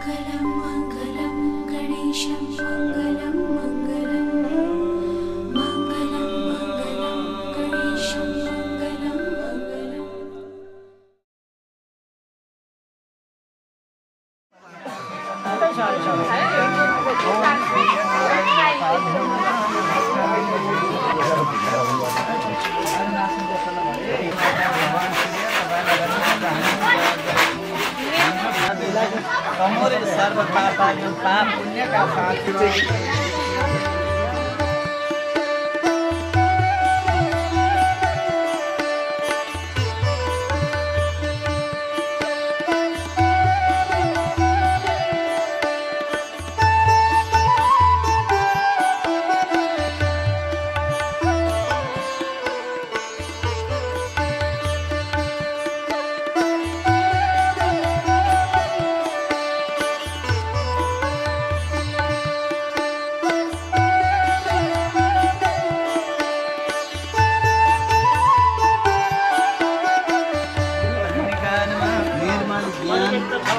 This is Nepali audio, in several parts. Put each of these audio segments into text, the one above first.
मङ्गलं मङ्गलं गणेशं मङ्गलं मङ्गलं मङ्गलं मङ्गलं गणेशं मङ्गलं मङ्गलं तमोरे सर्व पापानि पाप पुण्य का साथी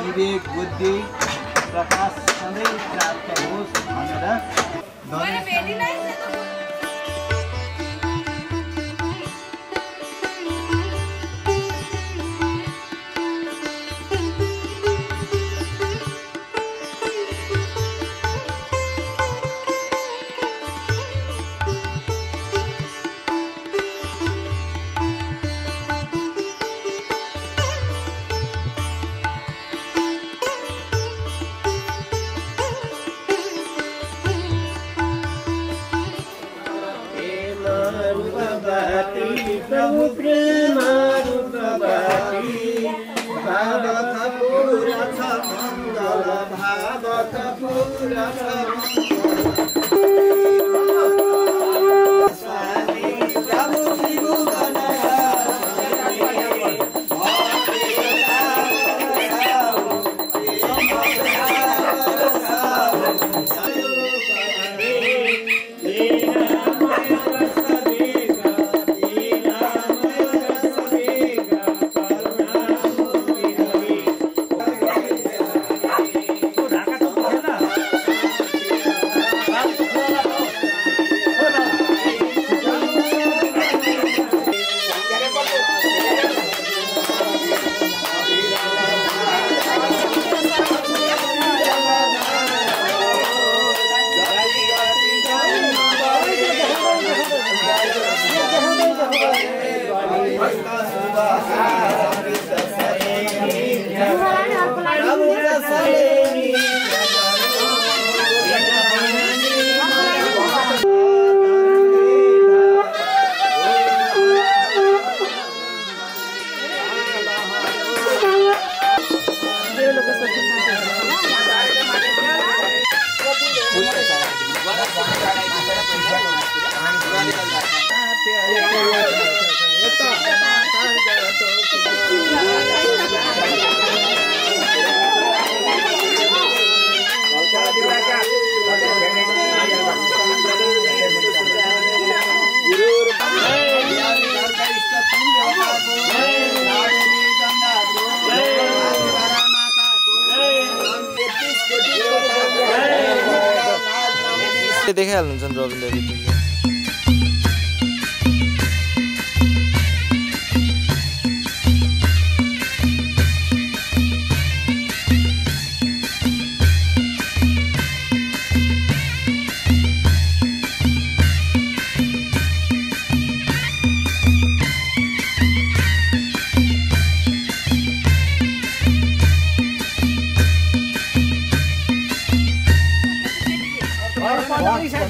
विवेक बुद्धि प्रकाश सधैँ प्राप्त होस् भनेर प्रभु प्रेमारूपवती भावत पूरथ मङ्गल भावत पूरथ प्रभु त्रिभुवन देखाइहाल्नुहुन्छ नि रविन्द्र दिदीले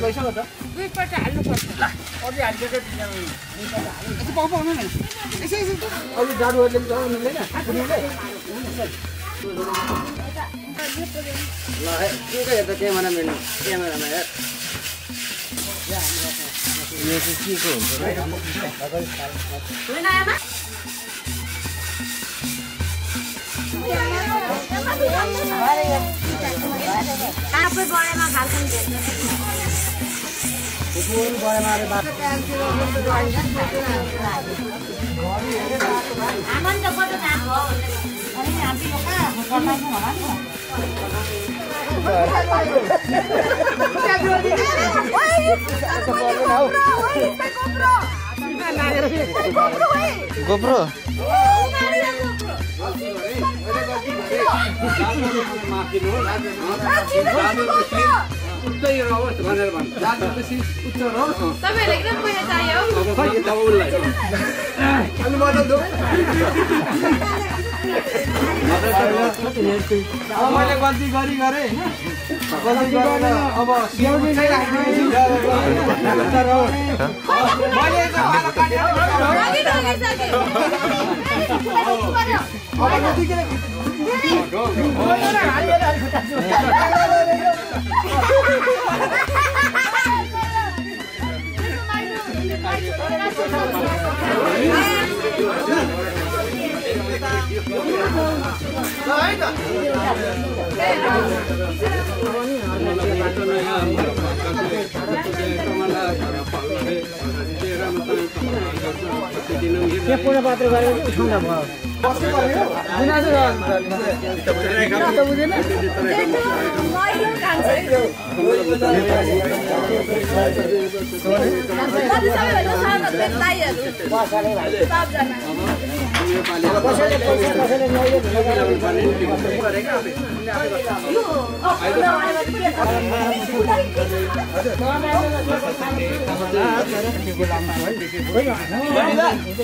दुईपल्ट हाल्नुपर्छ ल अझै हालिदिएको यसो पाउनु नि यसो यसो अझै जाडुहरूले पनि चलाउनु मिल्दैन ल के हेर्दा क्यामेरा मिल्नु क्यामेरामा हेर यो चाहिँ के को हुन्छ आफै बढेमा खाल्छन् आमन त कता काम हो अनि हामी गोप्रो तपाईहरुलाई किन पैसा चाहियो मैले गल्ती गरे अब सियाउनी नै के पूर्ण पात्र गरेर उठाउँदा भयो गुनासो त बुझेन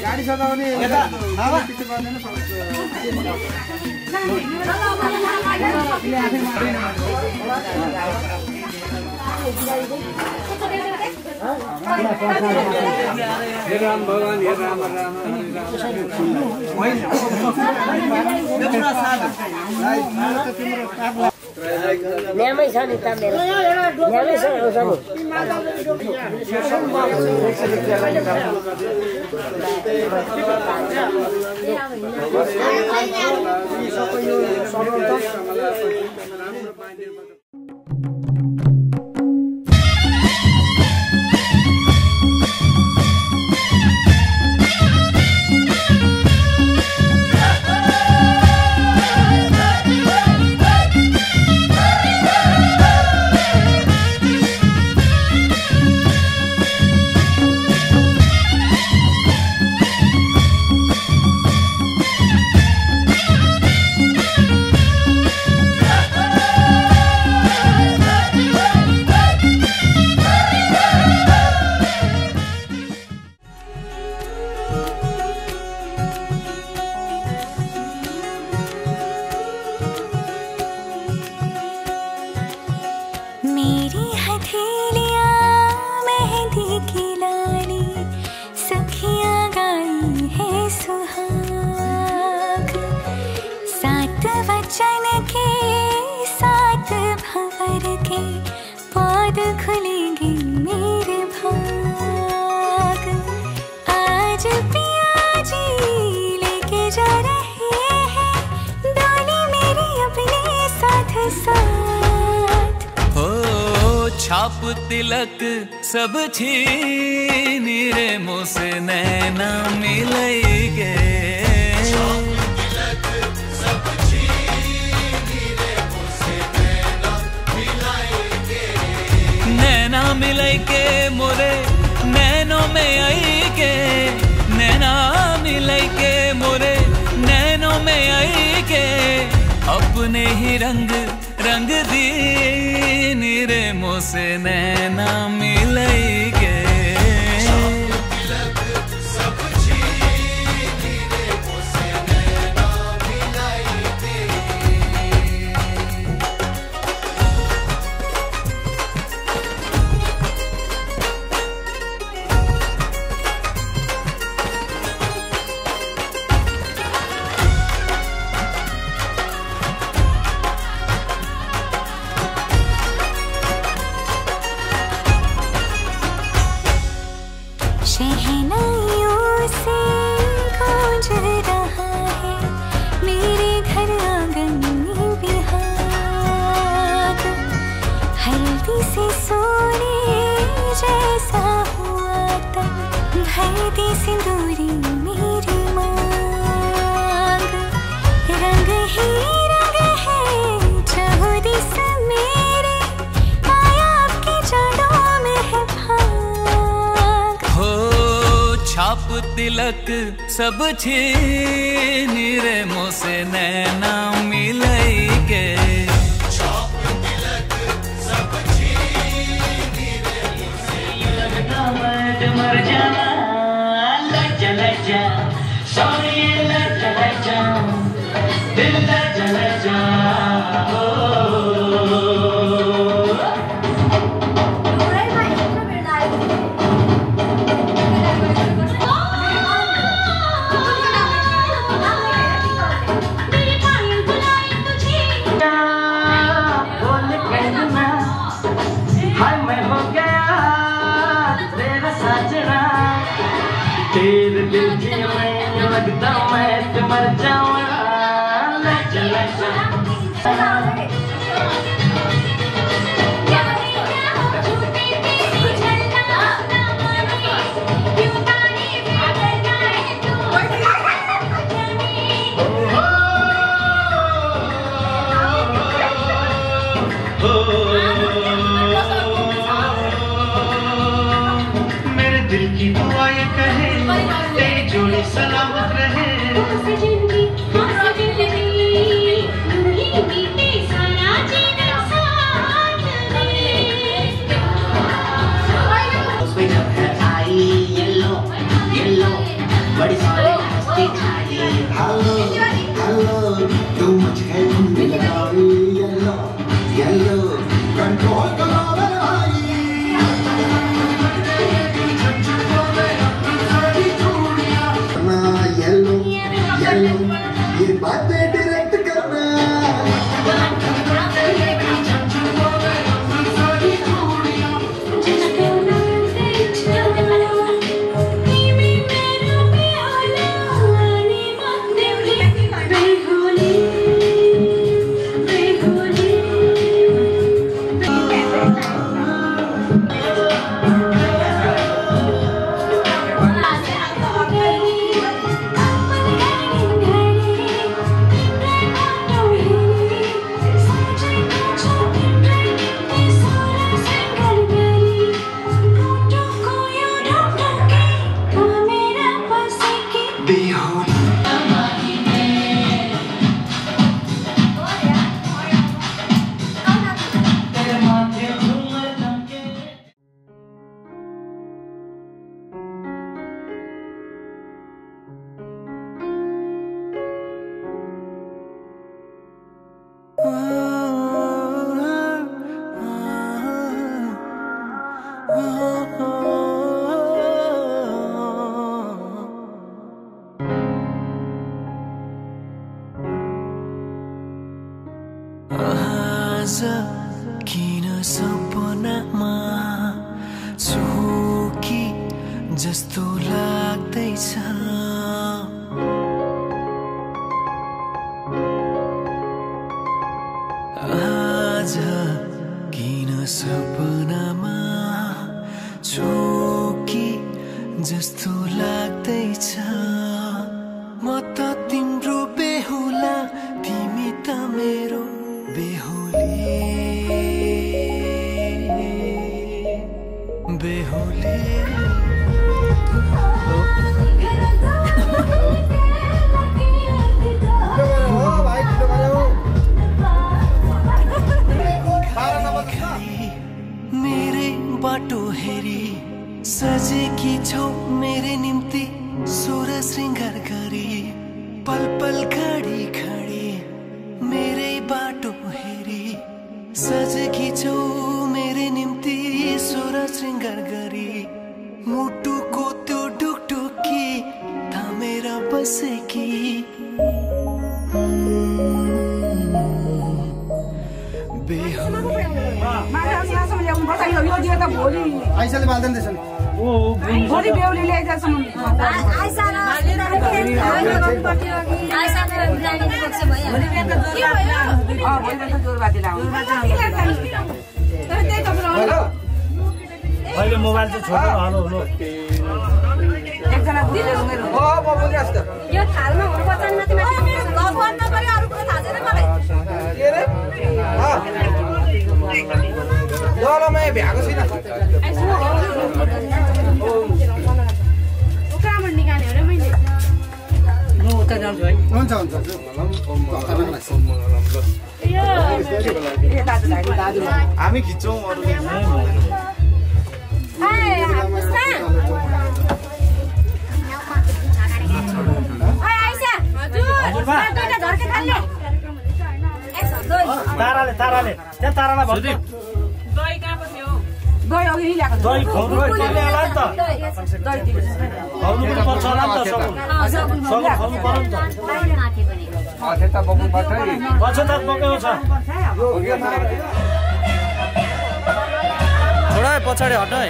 गाडी सजाउने यता हे राम भगवान हे राम राम न्यामै छ नि त मेरो न्यामै छ छाप तिलक सब छीन रे मुझसे नैना मिलेगे नैना मिलेगे मोरे नैनों में आएगे नैना मिलेगे मोरे नैनों में आएगे अपने ही रंग रंग दी रे मुझसे नैना मिलेगे शहनाइयों से गूंज रहा है मेरे घर आंगन में बिहार हल्दी से सोने जैसा हुआ तब भर दी सिंदूरी मेरी मांग रंग ही रंग तिलक सब छीन रे मोसे नैना मिलई के मर जाना लग जा सॉरी लग जा दिल लग जा तेरे दिल की मैं लगता मैं मर जाऊँ लग जा मेरे दिल की दुआ ये कहे तेरी जोड़ी सलामत रहे बड़ी सारी हस्ती छाई हेलो हेलो तू मुझे लगाई येलो येलो कंट्रोल करो भाई येलो येलो ये बातें डायरेक्ट करना किन सपनामा छु कि जस्तो लाग्दैछ आज किन सपनामा छु कि जस्तो लाग्दैछ म त तिम्रो बेहुला तिमी त मेरो बेहुली बेहुली मेरे बाटो हेरी सजेकी छौ मेरे निम्ति सोह्र श्रृङ्गार गरी पल पल खडी खडी मेरे बाटो हेरी सजेकी छौ मेरे निम्ति सोह्र श्रृङ्गार गरी मुटुको त्यो ढुकढुकी थामेर बसेकी आइसाले बाल्दैन त्यसले भोलि बेहुली ल्याइसम्म अहिले मोबाइल चाहिँ छोड्नु हलो हलो एकजना यो थालमा हुनुपर्छ माथि माथि गफन नगरी अरु कुरा थाहा छैन मलाई के रे ल म भ्याएको छैन उकामा निकाल्यो रे हामी खिच्छौँ अरूले ताराले ताराले त्यहाँ तारालाई भन्छु दही कहाँ पो थियो दही अघि नै ल्याएको दही खुवाउनु पर्छ होला नि त खुवाउनु पनि पर्छ होला नि त सबै खुवाउनु पर्यो नि त पश्चाताप बोकेको छ थोडा पछाडि हट है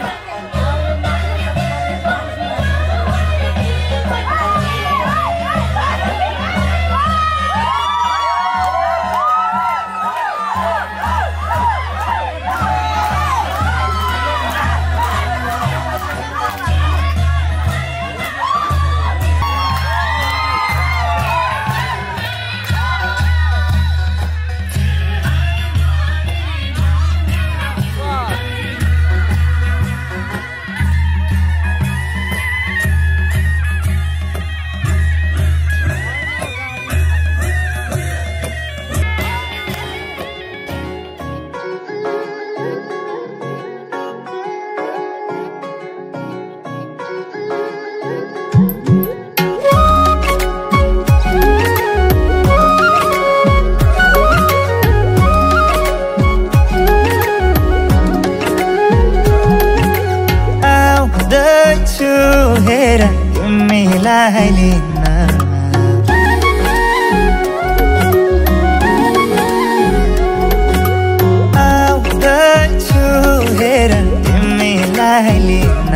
हेर तिमीलाई लिन आउँदैछु हेर तिमीलाई लिन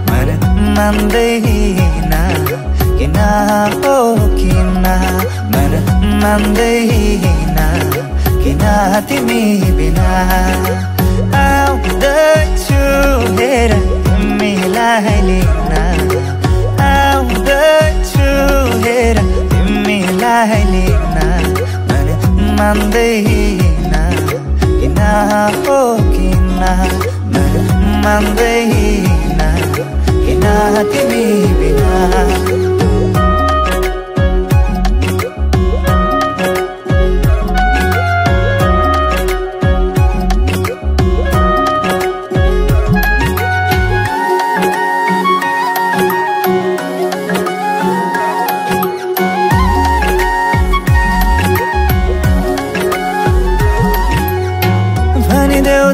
मन मान्दैन किन हो किन मन मान्दैन किन तिमी बिना आउँदैछु हेर तिमीलाई लिन आउँदैछु हेर तिमीलाई लिन मन मान्दैन किन हो किन मन मान्दैन किन तिमी बिना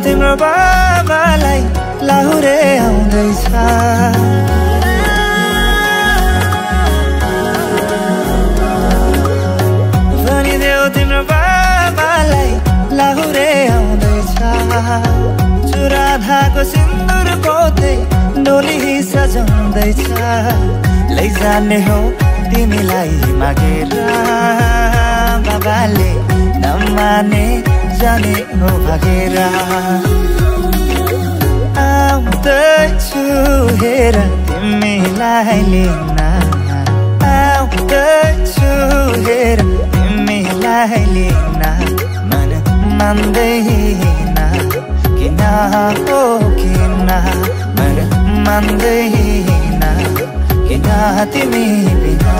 तिम्रो बाबालाई लाहुरे आउँदैछ भनिदेऊ तिम्रो बाबालाई लाहुरे आउँदैछ चुराधाको सिन्दुर पोते डोली सजाउँदैछ लैजाने हो तिमीलाई मागेर बाबाले नमाने जाने हो भागेर आउँदैछु हेर तिमीलाई लिन आउँदैछु हेर तिमीलाई लिन मन मान्दैन किन हो किन मन मान्दैन किन तिमी बिना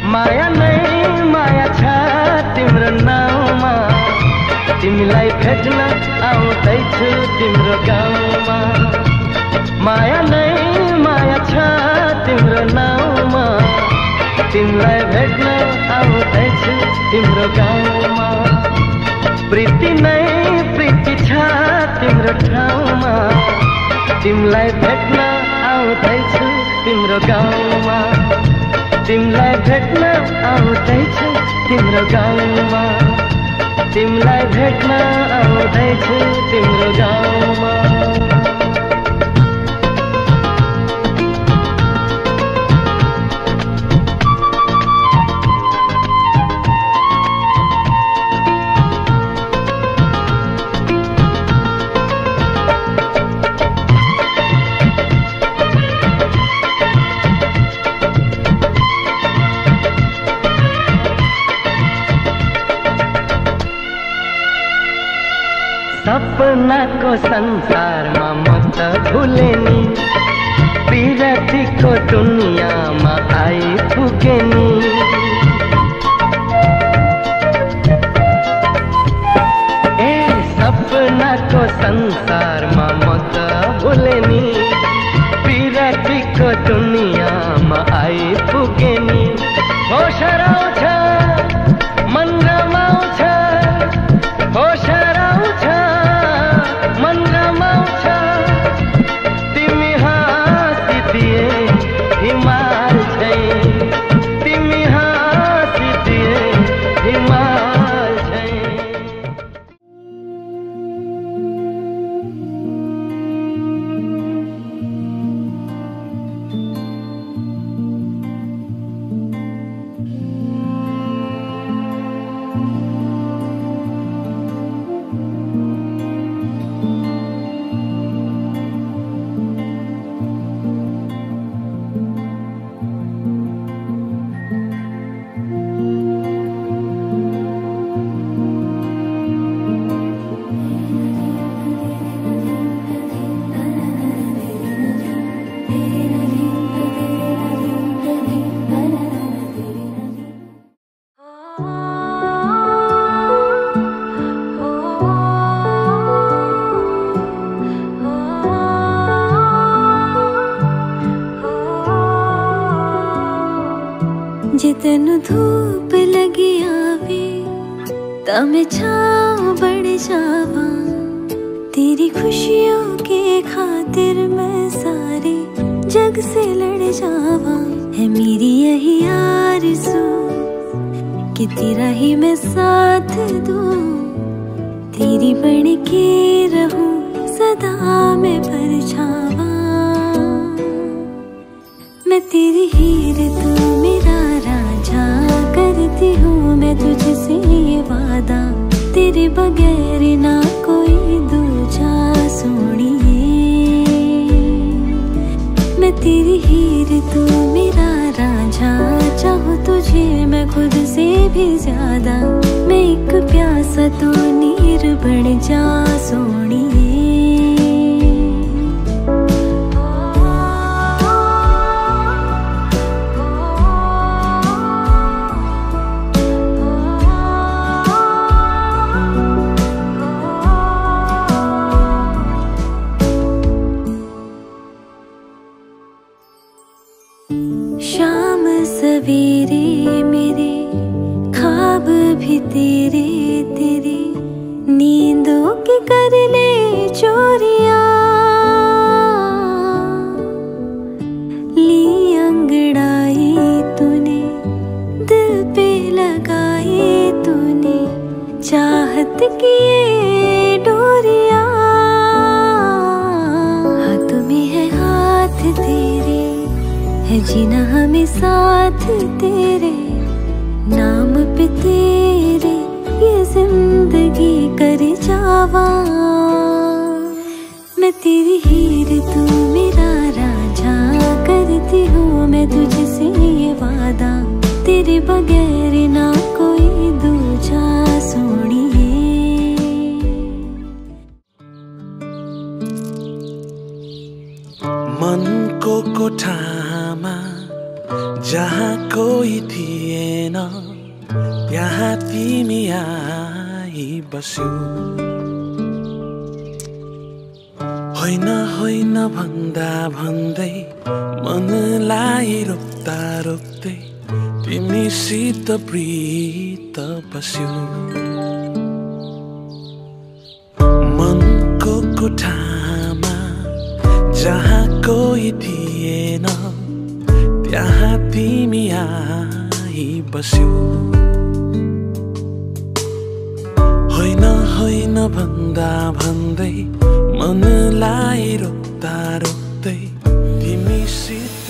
माया नै माया छ तिम्रो नाउँमा तिमीलाई भेट्न आउँदैछु तिम्रो गाउँ गाउँमा माया नै माया छ तिम्रो नाउँमा तिमीलाई भेट्न आउँदैछु तिम्रो गाउँमा प्रीति नै प्रीति छ तिम्रो ठाउँमा तिमीलाई भेट्न आउँदैछु तिम्रो गाउँमा तिमीलाई भेट्न आउँदैछु तिम्रो गाउँमा तिमीलाई भेट्न आउँदैछु तिम्रो गाउँमा सपनाको संसारमा म त भुले नि विरतीको दुनियाँमा आइपुगे नि ए सपनाको संसारमा म त भुले नि विरतीको दुनियाँमा आइपुगे नि होस हराउँछ मन रमाउँछ होस हराउँछ मन रमाउँछ तिमी हाँसिदिए हिमाल झैं तिमी हाँसिदिए हिमाल झैं जितन धूप लगी आवे तमे छाँव बढ़ जावा तेरी खुशियों के खातिर मैं सारे जग से लड़ जावा है मेरी यही आरज़ू कि तेरा ही मैं साथ दूँ तेरी बन के रहूं सदा मैं परछावा मैं तेरी हीर तू मेरा राजा करती हूँ मैं तुझसे ये वादा तेरे बगैर ना कोई दूजा सोनिए मैं तेरी हीर तू मेरा राजा चाहूँ तुझे मैं खुद से भी ज्यादा मैं एक प्यासा तू नीर बन जा सोनिए शाम सवेरे मेरे ख्वाब भी तेरे तेरे नींदों के कर ले चोरियां ली अंगड़ाई तूने दिल पे लगाई तूने चाहत की ये डोरियां हाथ में है हाथ तेरे है जीना हमें साथ तेरे नाम पे तेरे ये जिंदगी कर जावा मैं तेरी हीर तू मेरा राजा करती हूँ मैं तुझसे ये वादा तेरे बगैर ना कोई दूजा सोनिए मन को कोठामा जहाँ कोही थिएन त्यहाँ तिमी आई बस्यौ होइन होइन भन्दा भन्दै मनलाई रोक्दा रोक्दै तिमीसित प्रीत बस्यो मनको कोठामा जहाँ कोही थिएन त्यहाँ तिमी आई बस्यो होइन होइन भन्दा भन्दै मनलाई रोक्दा रोक्दै तिमीसित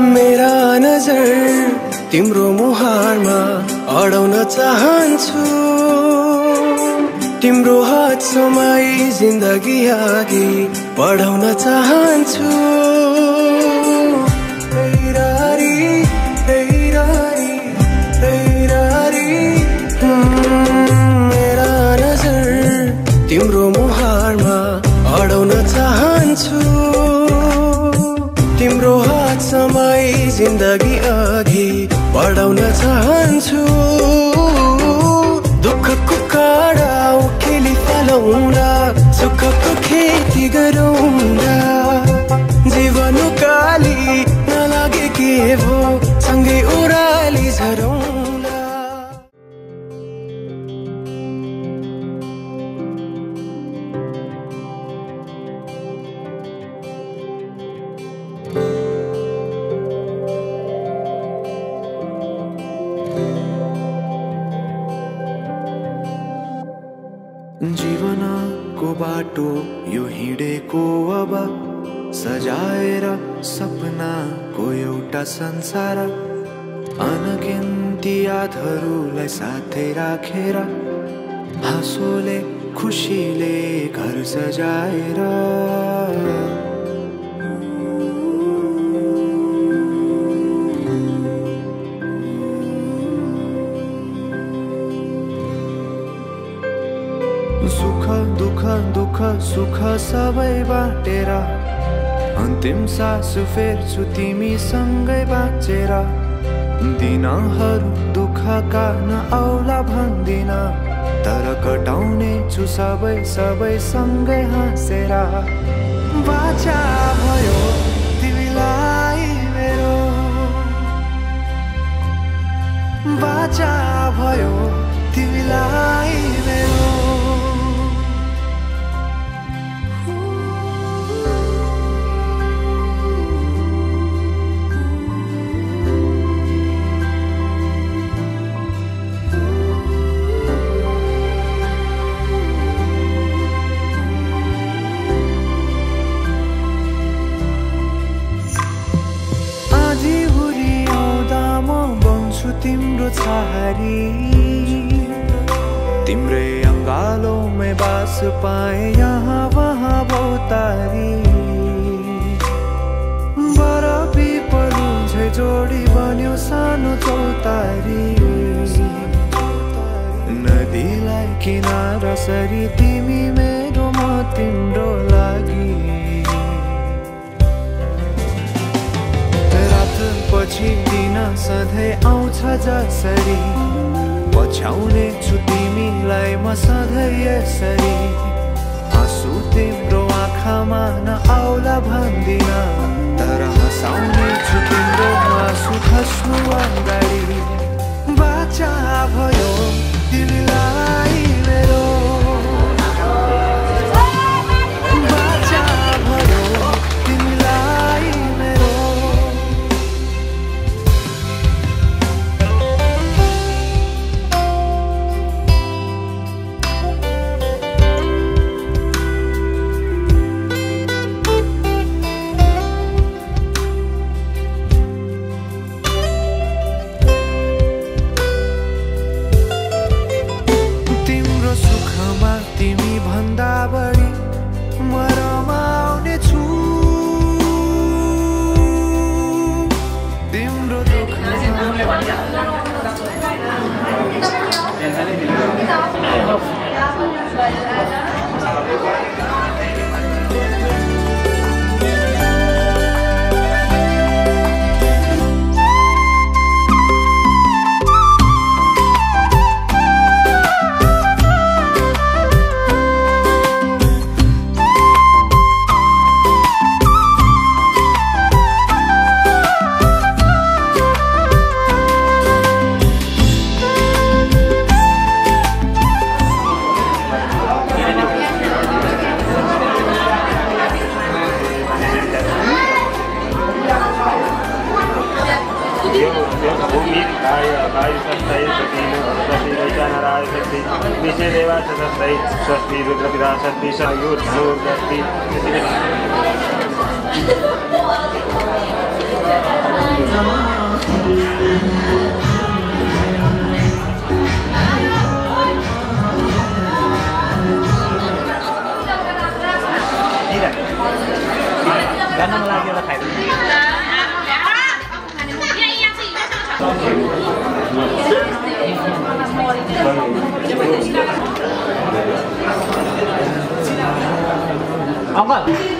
मेरा नजर तिम्रो मुहारमा अडाउन चाहन्छु तिम्रो हात समाई जिन्दगी अघि बढाउन चाहन्छु मेरा नजर तिम्रो मुहारमा अडाउन चाहन्छु तिम्रो हात समाई जिन्दगी अघि बढाउन चाहन्छु दुःखको काँडा उखेली फलाउँदा सुखको खेती गरौँदा जीवन काली नलागे के भो सँगै ओह्राली झरौँला जीवनको बाटो यो हिँडेको अब सजाएर सपनाको एउटा संसार अनगिन्ती यादहरूलाई साथै राखेर हाँसोले खुसीले घर सजाएर सुख दुःख दुःख सुख सबै बाटेर अन्तिम सास फेर्छु तिमीसँगै बाँचेर दिनहरू दुःखका नआउला भन्दिन तर कटाउने छु सबै सबै सँगै हाँसेर बाचा भयो तिमीलाई मेरो बाचा भयो तिमीलाई मेरो तिम्रो छहारी तिम्रै बंगालों में बास पाए यहाँ वहाँ बहुतारी बरफी पलुझै जोडी बन्यो सानो चौतारी नदीलाई किनारा सरी तिमी मेरो म तिम्रो लागि रात पछि दिन सधैँ आउँछ जसरी पछ्याउने छु तिमीलाई म सधैँ यसरी आँसु तिम्रो आँखामा नआउला भन्दिन तर हँसाउने छु तिम्रो आँसु खस्नु अगाडि बाचा भयो तिमीलाई मेरो बाचा भयो तिमीलाई मेरो स्वस्ति रुद्रपिता स्वस्ति सयुर्धनुर्गस्ति गाना लाग्यो र खाइ Uncle.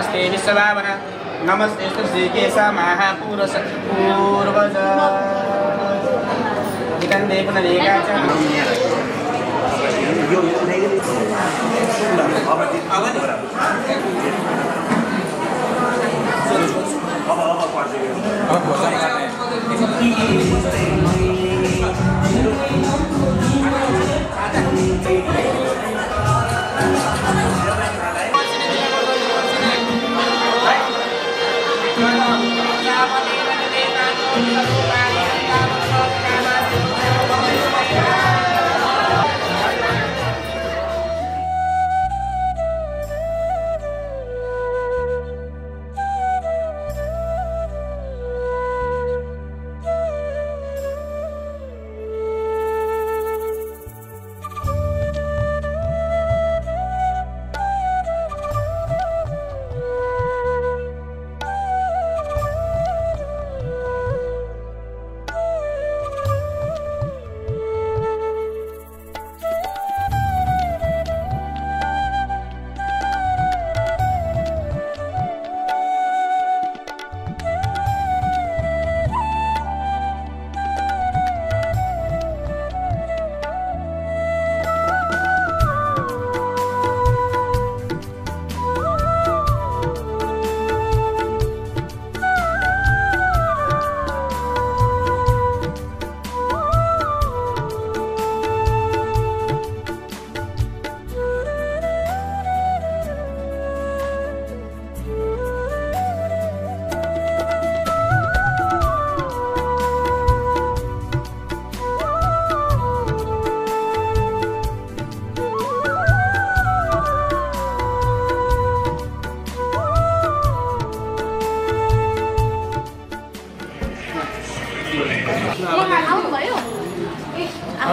नमस्ते विश्वभावन नमस्ते श्रीकेश महापुरुष पूर्वज निकंदे पुनरेका च अब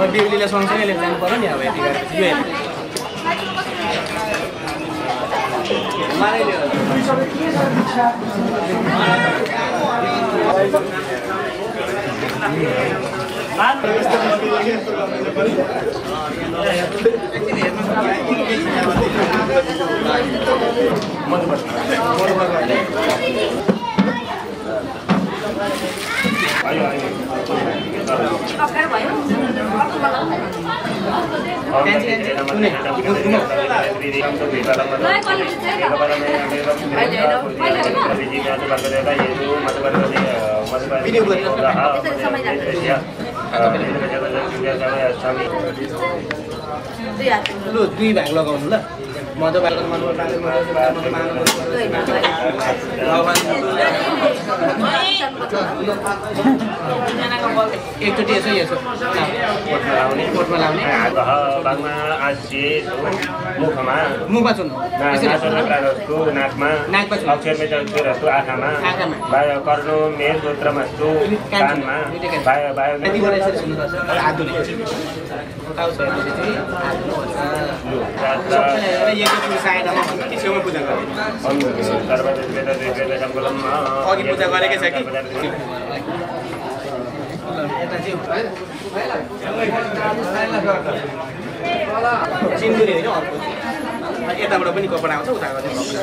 अब बेहुलीलाई सँगसँगै लिएर जानु पर्यो नि अब यति गरेपछि यो लु 2 भाग लगाउनु ल एकचोटि यसो यसो कोटमा लाउने मुखमा चुन्नु नाकमा कर्णो मेरुद्रमस्तु कानमा अघि पूजा गरेकै छ कि सिन्दुरी होइन अर्को यताबाट पनि कपडा आउँछ उता गर्ने पूजा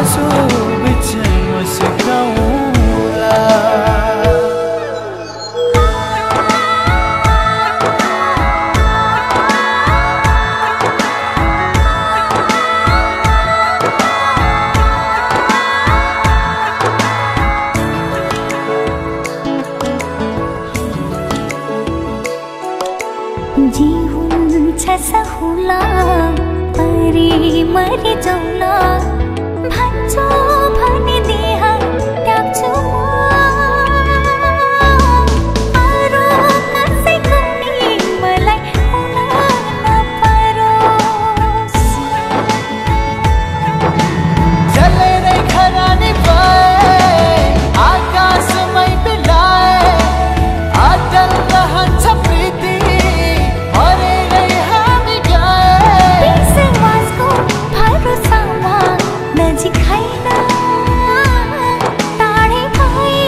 आँसु बिचै मुस्काउँला जी हुन्छ सहुला परी मरि जाउला भन्छौ भने देहा त्याग्छु अरू कसैको नि मलाई हुन नपरोस् जलेरै खरानी भए आकाशमै बिलाए अटल रहन्छ प्रीति मरेरै हामी गए विश्वासको भरोसामा नजिक छैन टाढै भए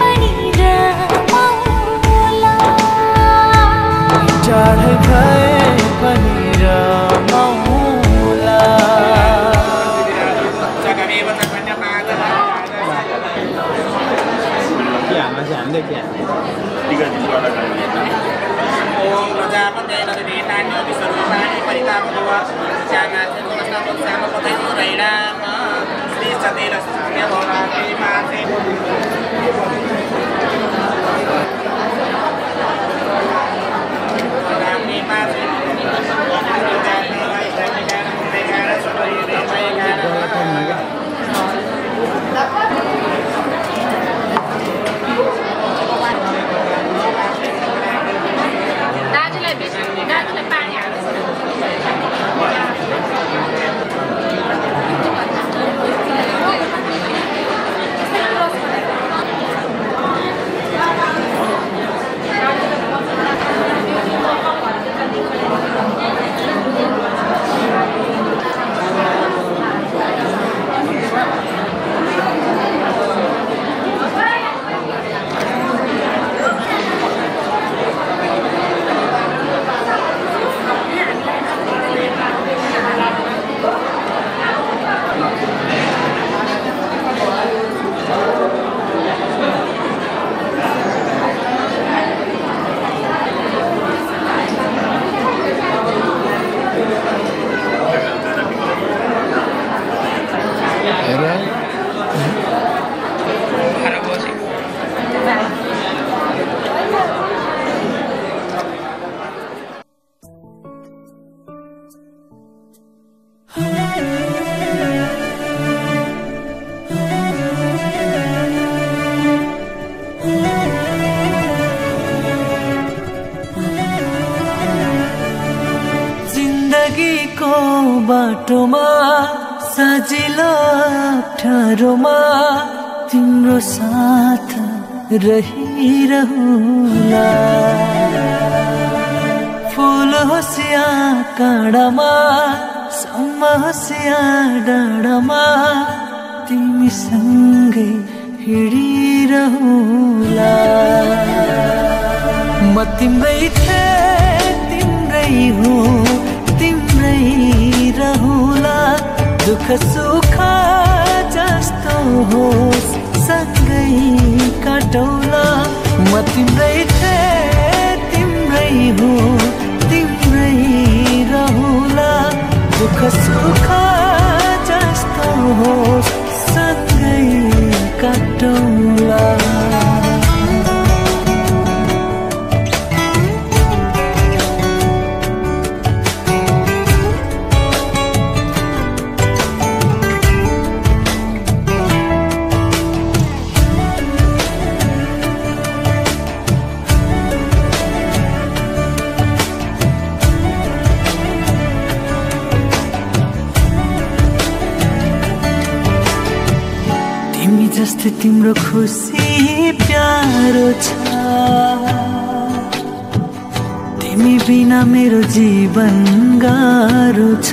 पनि रमाउला टाढै भए पनि रमाउला ओम प्रजापते नदि तान्यो विश्वरूपाणि परितापदुवा चागाथे नमस्तामो सामपते रैराम श्री सतेर साम्य भवनाति माथे रामनी माथे दाजुलाई पानी जिन्दगीको बाटोमा सजिलो अप्ठ्यारोमा तिम्रो साथ रहिरहुला फूल होस् या काँडामा सम्म होस् या डाँडामा तिमीसँगै हिँडिरहुला म तिम्रै थिएँ तिम्रै हो तिम्रै रहुला दुःख सुख जस्तो होस् सँगै काटौला म तिम्रै थिएँ तिम्रै हो तिम्रै रहुला दुःख सुख जस्तो होस् सँगै काटौला जस्तै तिम्रो खुसी प्यारो छ तिमी बिना मेरो जीवन गाह्रो छ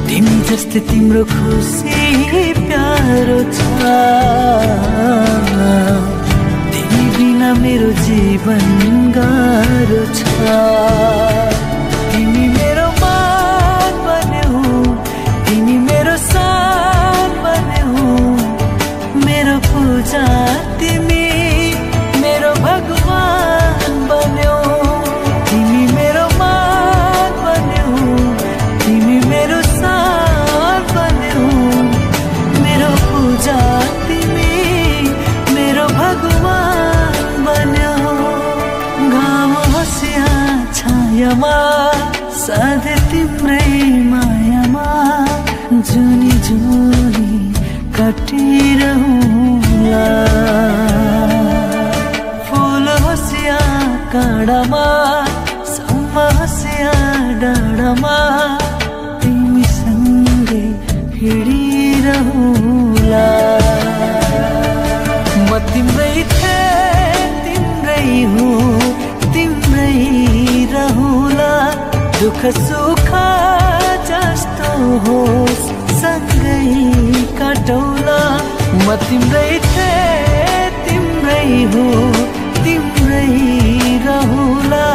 तिमी जस्तै तिम्रो खुसी प्यारो छ तिमी बिना मेरो जीवन गाह्रो छ तिमी मेरो मान बन्यौ तिमी मायामा सधैँ तिम्रै मायामा जुनी जुनी कटिरहँला फुल होसिया काँडामा सम्म होसिया डाँडामा तिमीसँगै हिँडिरहँला म तिम्रै थिएँ तिम्रै हुँ तिम्रै रहँला दुःख सुख जस्तो होस् सँगै काटौँला म तिम्रै थिएँ तिम्रै हुँ तिम्रै रहँला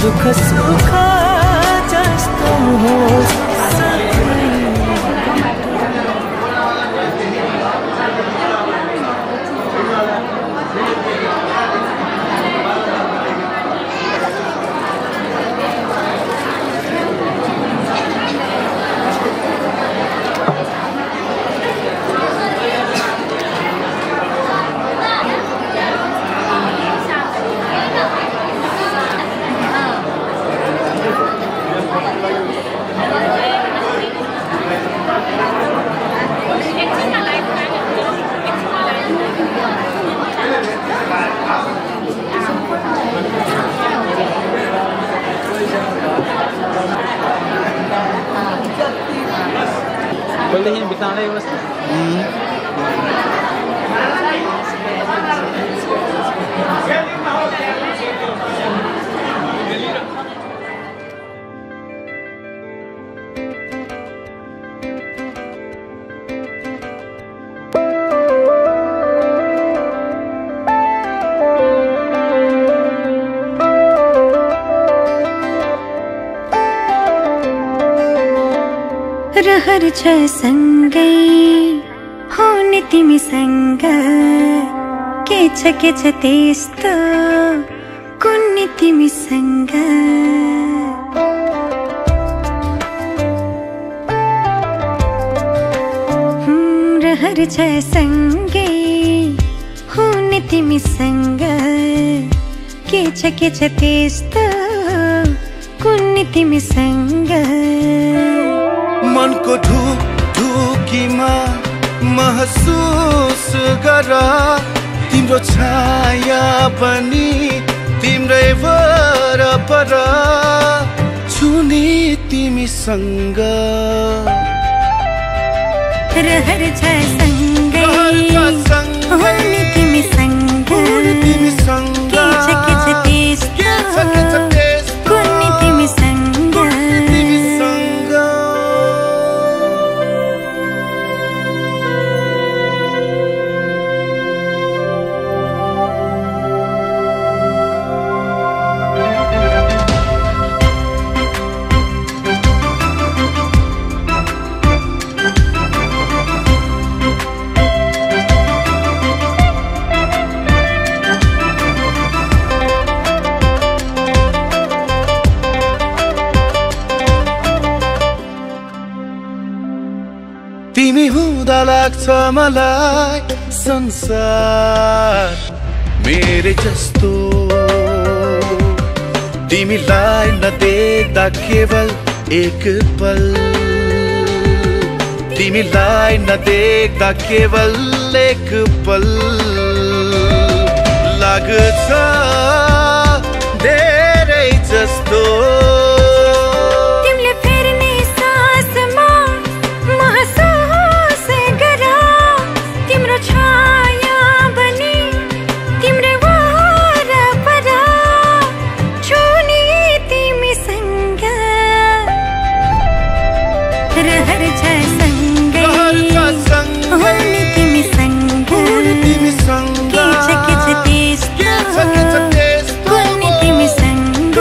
दुःख सुख जस्तो होस् सँगै बोल्दैखेरि बिताउँदै बस्नु रहर छ सँगै हुने तिमीसँग के छ त्यस्तो कुन्नी तिमीसँग रहर छ सँगै हुने तिमीसँग के छ त्यस्तो कुन्नी तिमीसँग मनको ढुकीमा महसुस गर तिम्रो छाया पनि तिम्रै वरपर छुनी तिमीसँग रहर छ सँगै हुने तिमीसँग के छ त्यस्तो कुन्नी तिमीसँग तिमी हुँदा लाग्छ मलाई संसार मेरे जस्तो तिमीलाई नदेख्दा केवल एक पल तिमीलाई नदेख्दा केवल एक पल लाग्छ धेरै जस्तो रहर छ सँगै हुने तिमीसँग के छ त्यस्तो कुन्नी तिमीसँग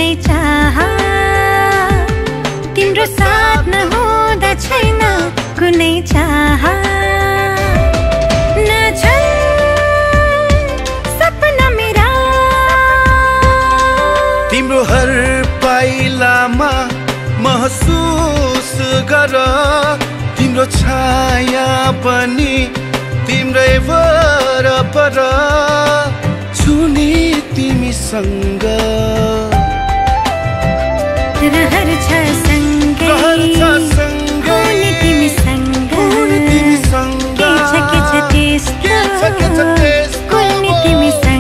कुनै चाह तिम्रो साथ नहुँदा छैन कुनै चाह नछन् सपना मेरा तिम्रो हर पाइलामा महसुस गर तिम्रो छाया पनि तिम्रै वरपर छुने तिमीसँग रहर छ सँगै हुने तिमीसँग के छ त्यस्तो कुल्ने तिमीसँग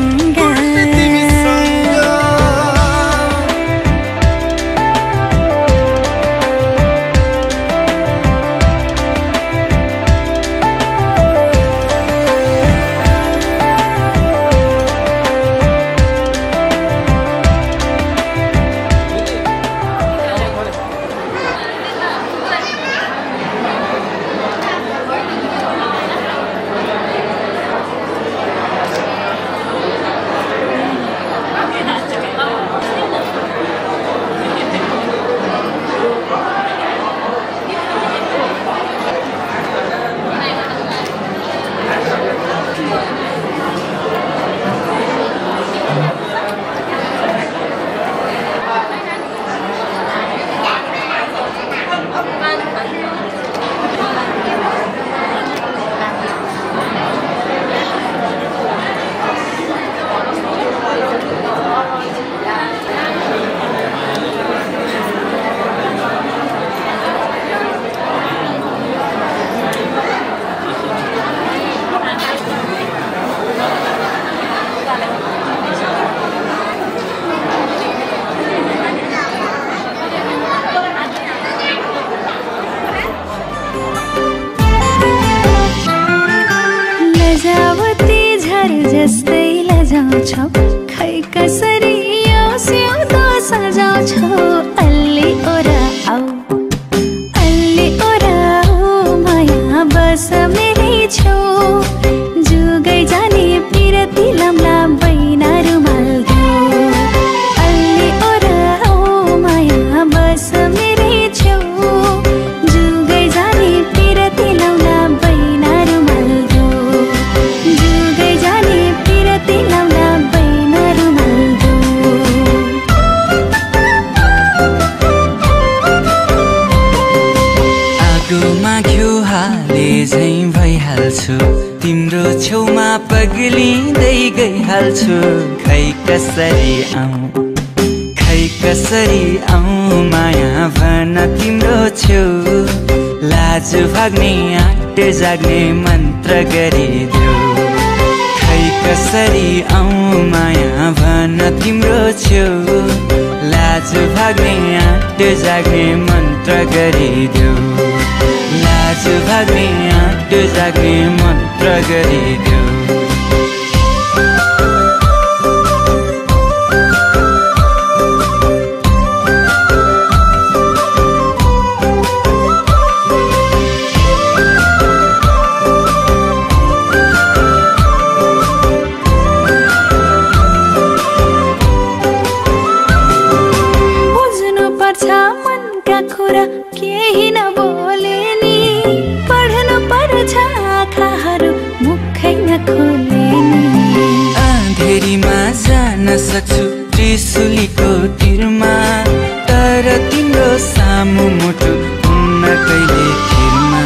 लजावती झर जस्तै लजाउँछौ खै कसरी यो सिउँदो सजाउँछौ अल्ली ओराऊ माया बस मेरै छेउ जुगै जाने पिरती लम्ला बैना रुमाल देऊ अल्ली ओराऊ माया बस मेरै छेउ जुगै जाने पिरती लम्ला बैना रुमाल देऊ जुगै जाने पिरती लम्ला बैना रुमाल देऊ आगोमा घिउ हाले झै भइहाल्छु तिम्रो छेउमा पग्लिँदै गइहाल्छु खै कसरी आउँ माया भन तिम्रो छेउ लाज भाग्ने आँट जाग्ने मन्त्र गरिदेऊ खै कसरी आउँ माया भन तिम्रो छेउ लाज भाग्ने आँट जाग्ने मन्त्र गरिदेऊ लाज भाग्ने आँट जाग्ने मन्त्र गरिदेऊ मनका कुरा केही नबोले नि पढ्नु पर्छ आँखाहरू मुखै नखोले नि अँधेरीमा जान सक्छु त्रिशुलीको तिरमा तर तिम्रो सामु मुटु हुन्न कहिले खिरमा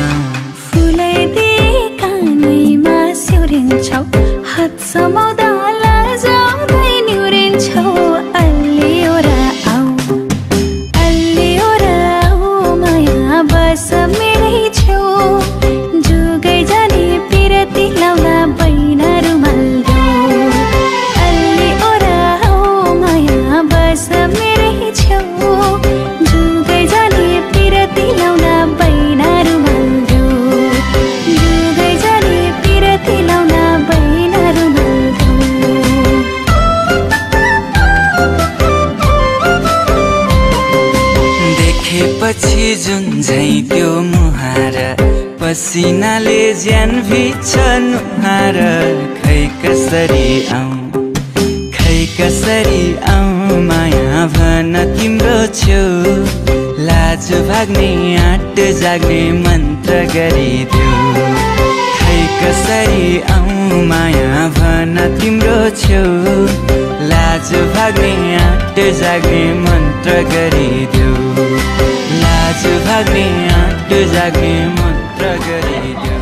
फुलै दिए कानैमा सिउरिन्छौ हात समाउँदा लजाउँदै निहुरिन्छौ अल्ली ओराऊ माया बस मेरै छेउ जुगै जाने पिरती लाउला बैना रुमाल देऊ अल्ली ओराऊ माया बस मेरै छेउ जुगै जाने पिरती लाउला बैना रुमाल देऊ जुगै जाने पिरती लाउला बैना रुमाल देऊ देखेपछि जुन झै त्यो मुहार पसिनाले ज्यान भिछ नुहार खै कसरी आउँ माया भन तिम्रो छेउ लाज भाग्ने आँट जाग्ने मन्त्र गरिदेऊ खै कसरी आउँ माया भन तिम्रो छेउ लाज भाग्ने आँट जाग्ने मन्त्र गरिदेऊ लाज भाग्ने आँट जाग्ने मन्त्र गरिदेऊ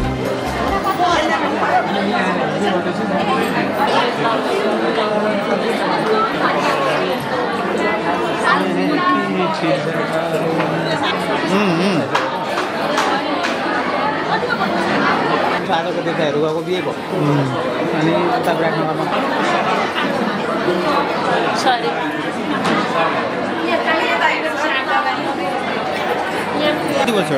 साधोको देखाहरू गएको बिहे भयो अनि उता राख्नुमा सरी कति वर्ष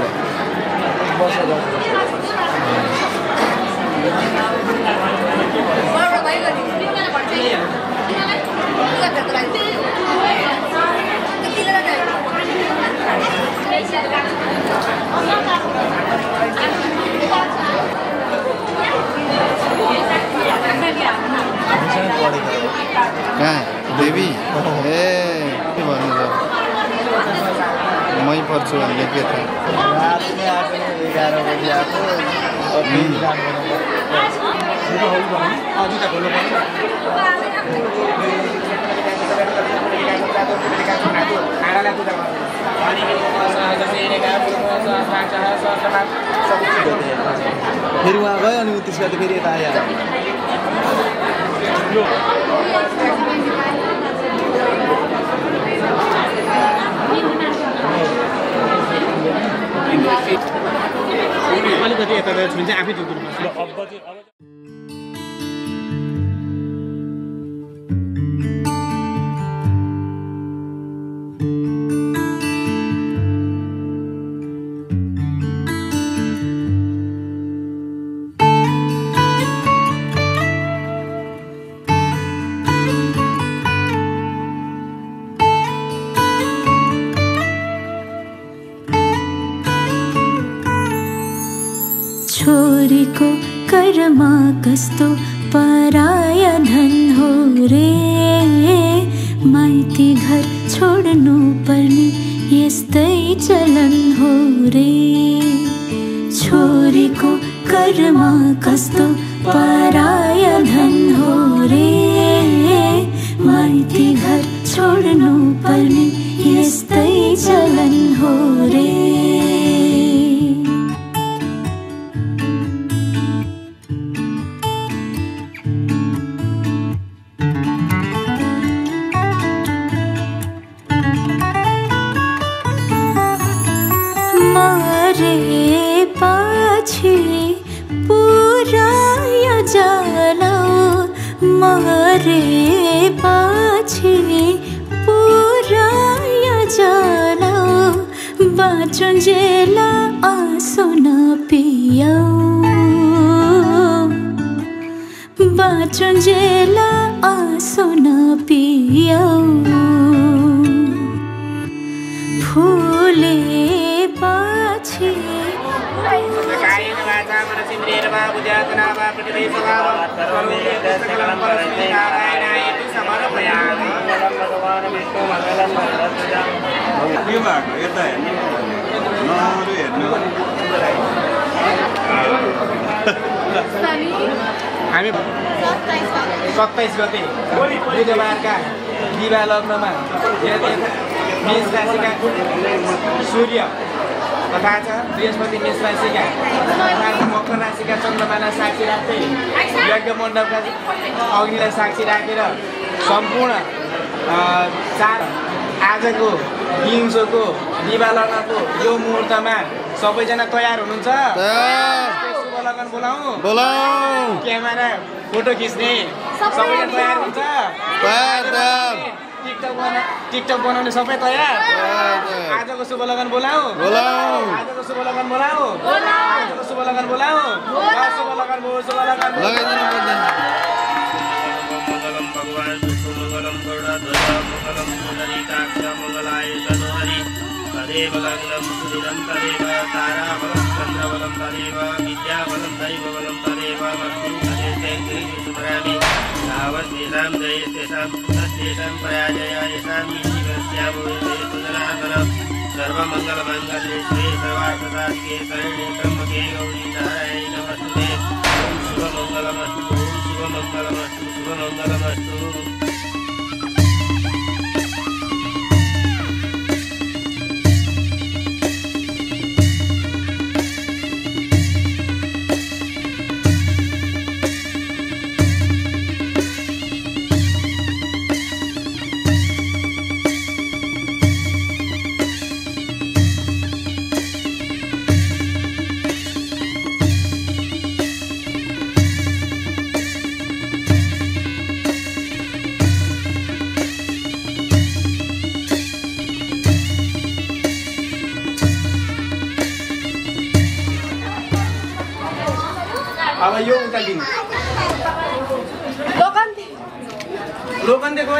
कहाँ देवी ए के भन्नु छ मै पर्छु भन्ने के थाहा 11 बजी आएको फेरि उहाँ गयो अनि त्यसको फेरि यता आयो अलिकति यता छुन्छ आफै चुक्नुपर्छ छोरीको कर्म कस्तो पराया धन हो रे माइती घर छोड्नु पर्ने यस्तै चलन हो रे छोरीको कर्म कस्तो पराया धन हो रे माइती घर छोड्नु पर्ने यस्तै चलन हो रे मरे पछि पुराया जाला बाँचुन्जेला आँसु नपियाऊ बाँचुन्जेला आँसु नपियाऊ फुले पछि हामी 27 गते बुधबारका विवाह लग्नमा मेष राशिका सूर्य तथा बृहस्पति मेष राशिका तथा मकर राशिका चन्द्रमालाई साक्षी राख्दै यज्ञ मण्डपका अग्निलाई साक्षी राखेर सम्पूर्ण आजको दिउँसोको विवाह लग्नको यो मुहुर्तमा सबैजना तयार हुनुहुन्छ शुभ लगन बोलाऊ क्यामेरा फोटो खिच्ने सबैजना तयार हुन्छ टिकटक बनाउने सबै तयार आजको शुभ लगन बोलाऊ आजको शुभ लगन बोलाऊ आजको शुभ लगन बोलाऊ शुभ लगन तदेव लग्नं सुदिनं तदेव ताराबलं चन्द्रबलं तदेव विद्याबलं दैवबलं तदेव लक्ष्मीं तदेव सुमरामि तावस्तेषां जयस्तेषां तस्तेषां पराजय येषां जीवस्याभूते सुजनार्दनं सर्वमङ्गलमङ्गले श्री सर्वार्थसाधिके शरण्ये त्र्यम्बके गौरी नारायणी नमस्तुते ॐ शुभमङ्गलमस्तु ॐ शुभमङ्गलमस्तु शुभमङ्गलमस्तु। अब यो उता दिनु लोकन देखो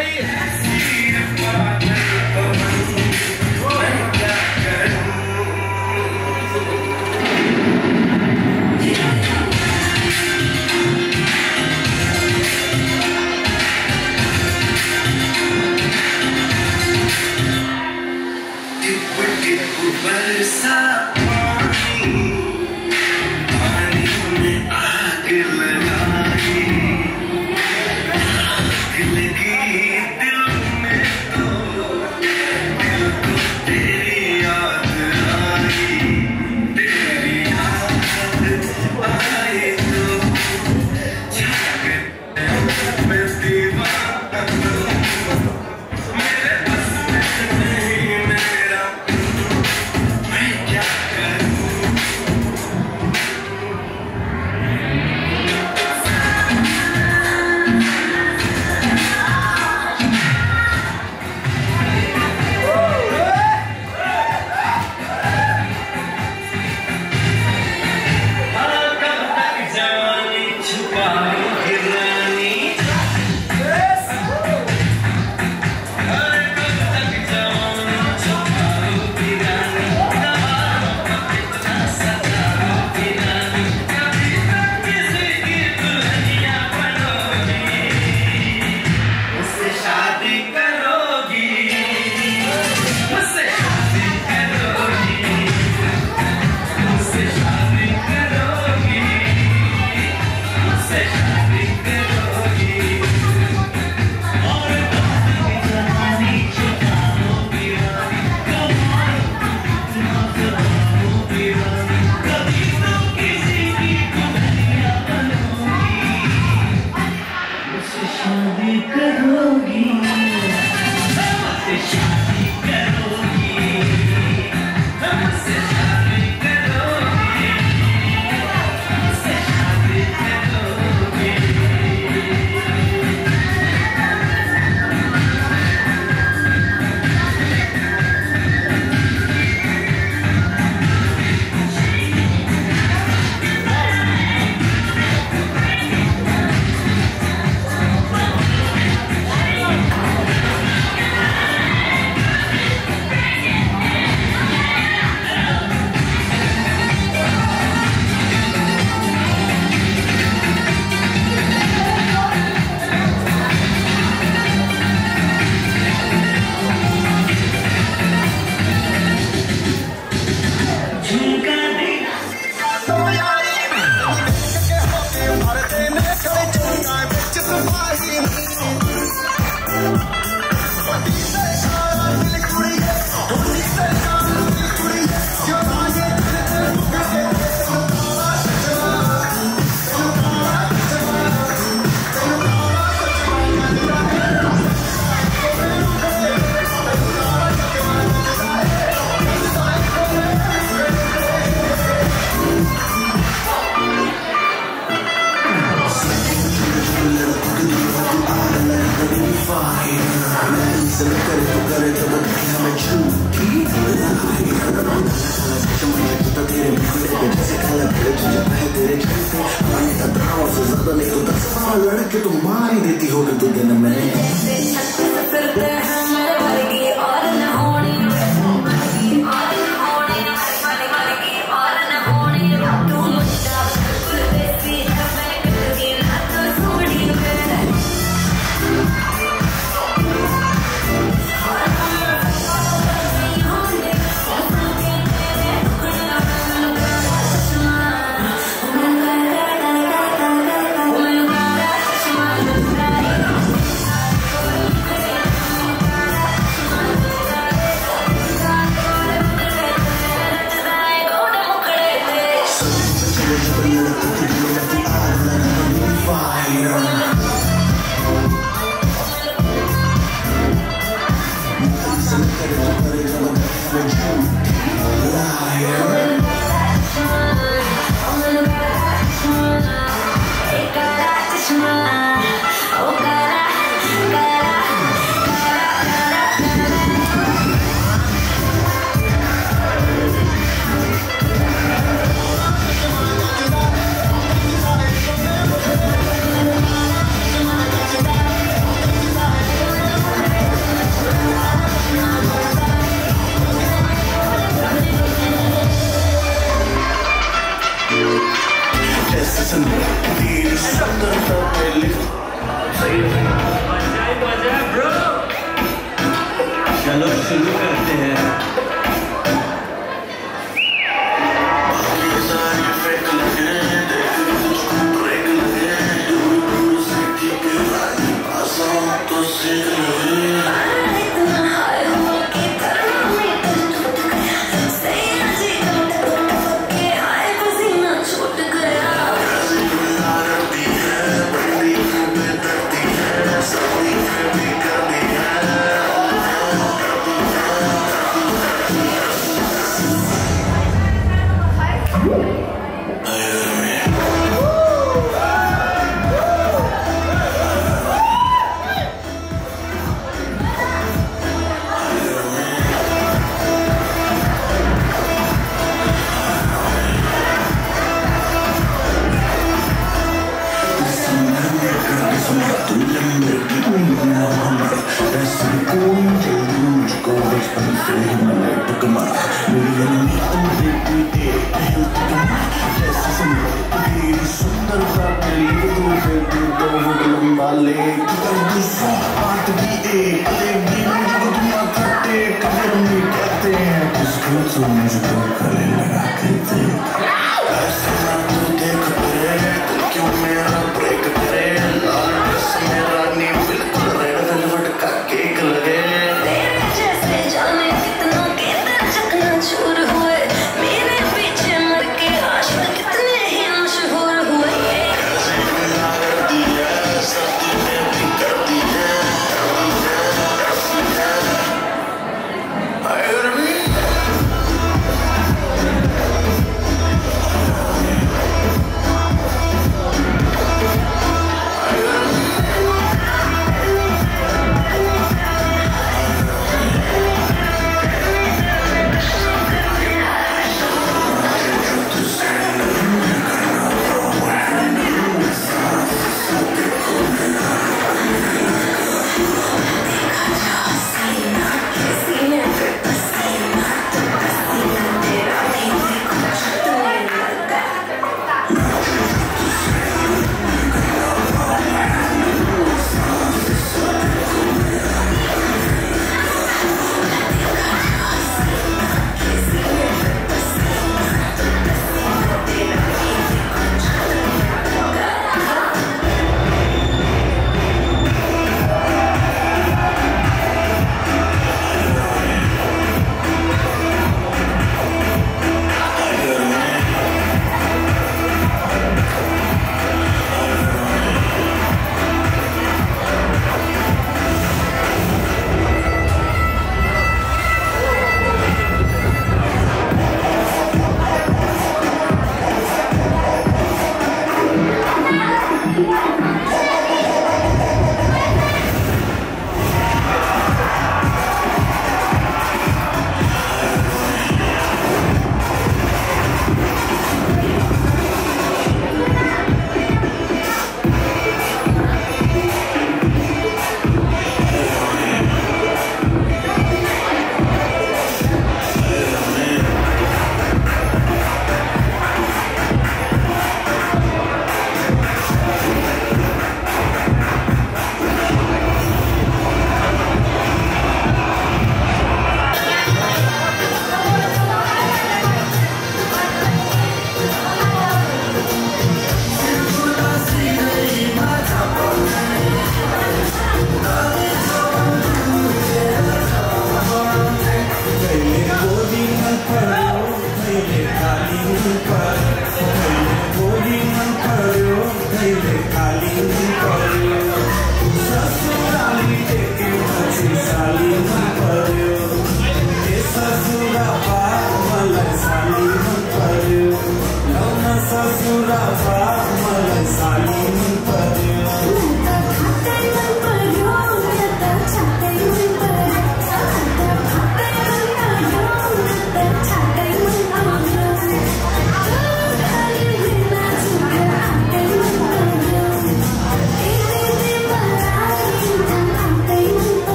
चलो शुरू करते हैं।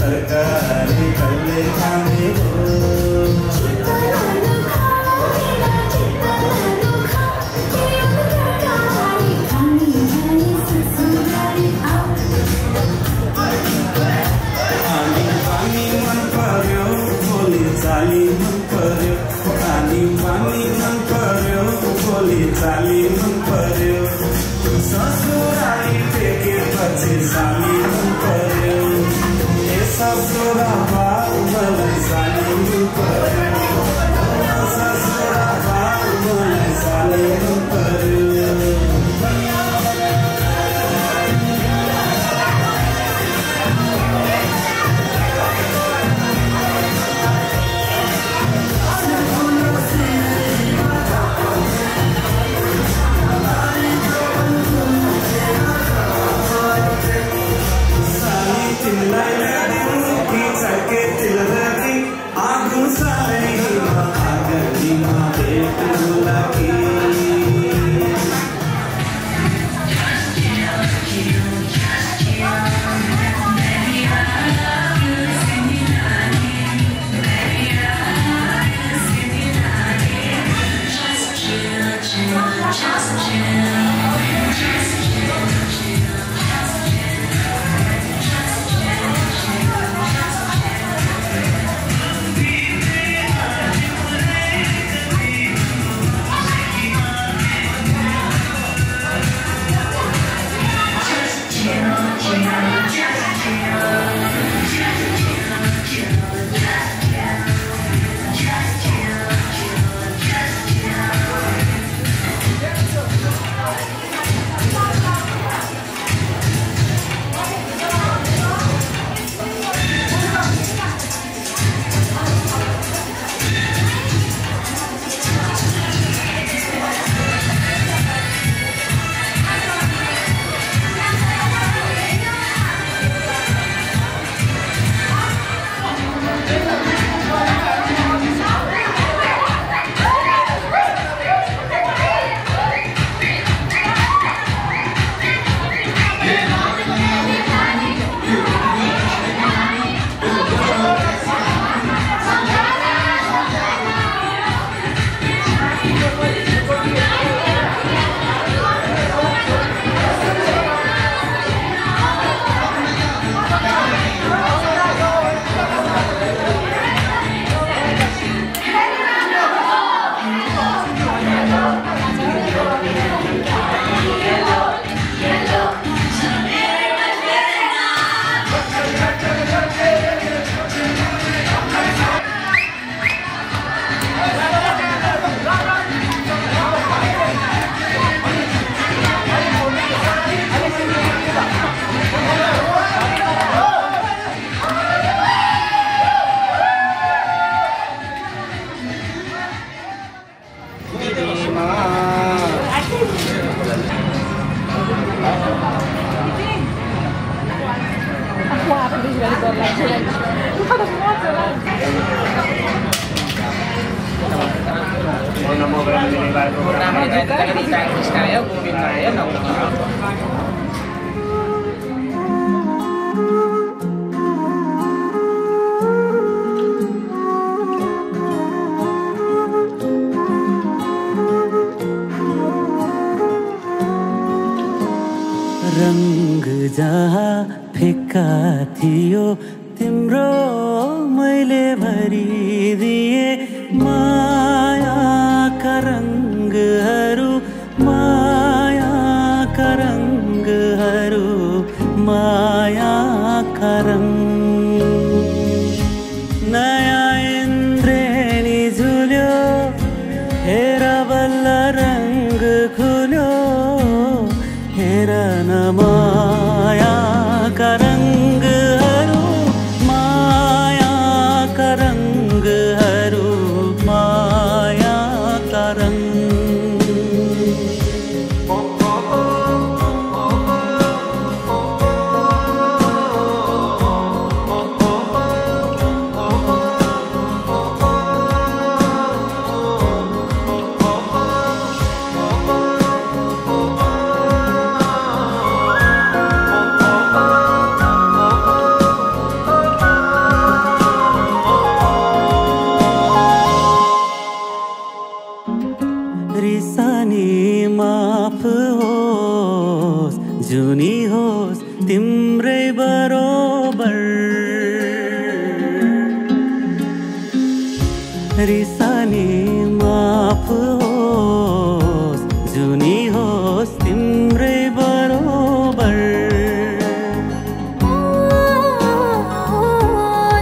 तरकारी कसले खाने हो चाली मन पर्यो खानी पानी मन पर्यो बोली चाली मन पर्यो ससुराली टेकेपछि साली मन पर्यो ए ससुरा बाउ मलाई साली मन पर्यो ससुरा बाउ मलाई साली मन पर्यो रंग जहाँ फिक्का थियो तिम्रो मैले भरिदिए मायाका रंगहरू मायाका रंगहरू मायाका रंग नयाँ इन्द्रेणी झुल्यो हेर बल्ल रंग खुल्यो हेर न मायाका रंगहरू मायाका रंगहरू मायाका रंग रिसानी माफ होस् जुनी होस् तिम्रै बरोबर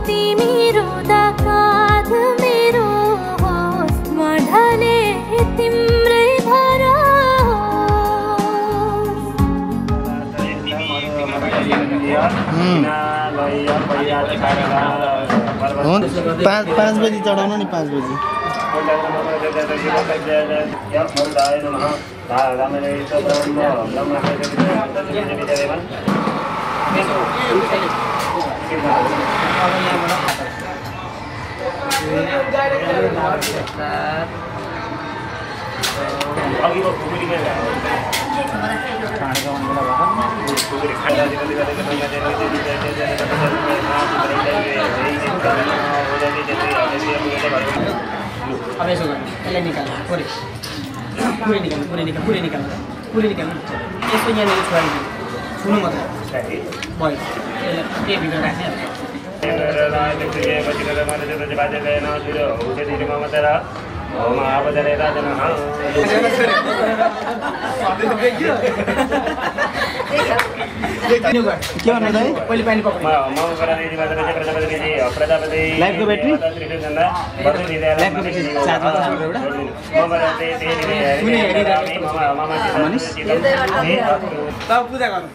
तिमी रुँदा काँध मेरो होस् म ढले तिम्रै भर पाँच बजी चढाउनु नि 5 बजी अब यसो गर्नु यसलाई निकाल्नु पुरै निकाल्नु यसको यहाँनिर छोडिदिनु छुनु मात्र भयो के भित्र के भन्नु दाइ पहिले पानी पक्रिनु लाइफको ब्याट्री चार्जमा छ हाम्रो एउटा पूजा गर्नु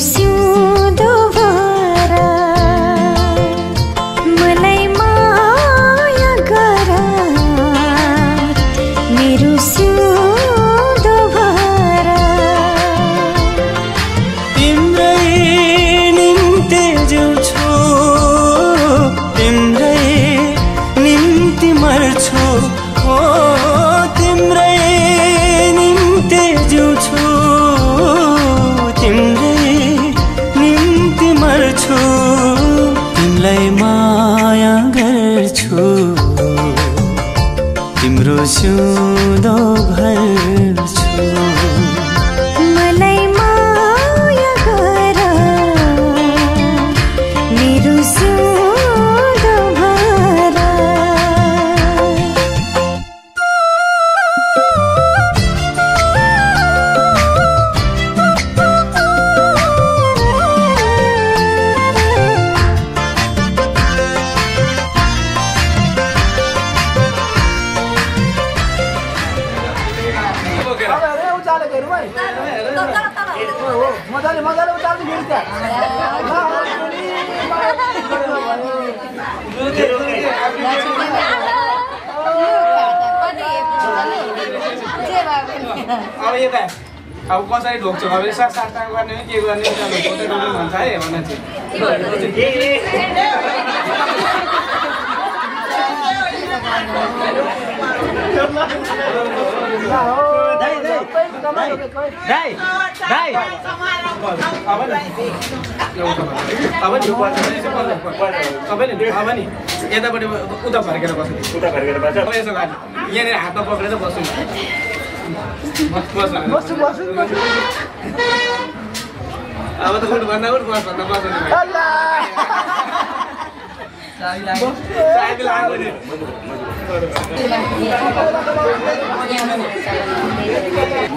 सिउँदो भर्छु मलाई माया गर मेरो सिउँदो भर मजाले उचाल्नु फेरि अब यो त अब कसरी ढोक्छ अब साथमा गर्ने के गर्ने भन्छ है भने यतापट्टि उता फर्केर बस्नु यसो गर्नु यहाँनिर हातमा पक्रेर बस्नु अब त उठ भन्दा उठ बस भन्दा बस्नु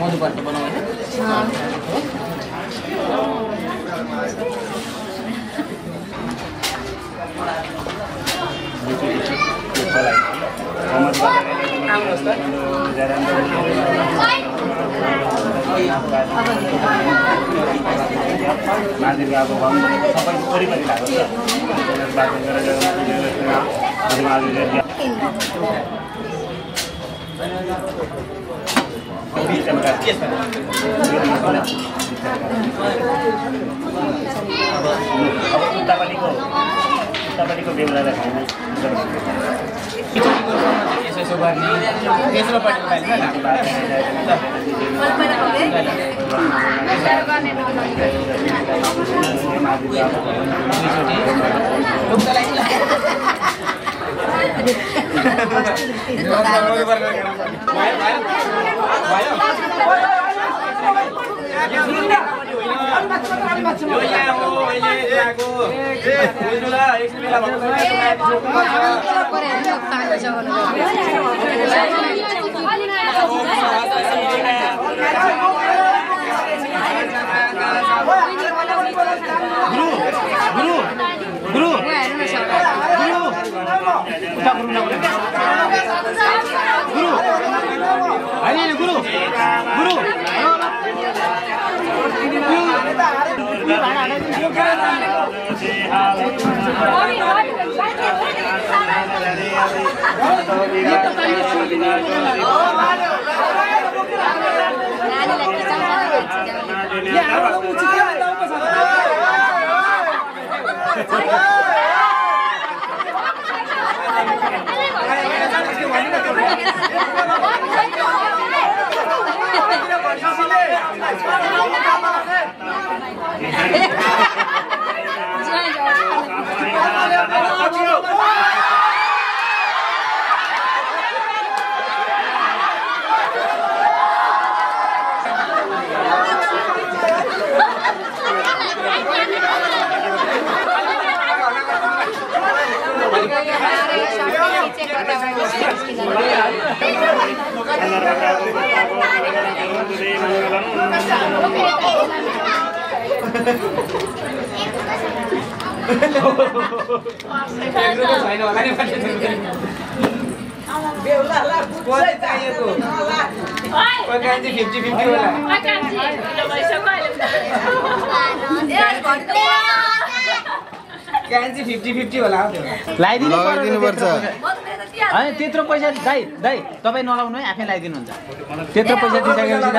मधुपर्क बनाउने उतापट्टिको उतापट्टिको बेहुलालाई खानु यसो गर्ने तेस्रो पट्टिको लगाइदिनुपर्छ होइन त्यत्रो पैसा दाइ तपाईँ नलाउनु है आफै लगाइदिनुहुन्छ त्यत्रो पैसा दिइसकेपछि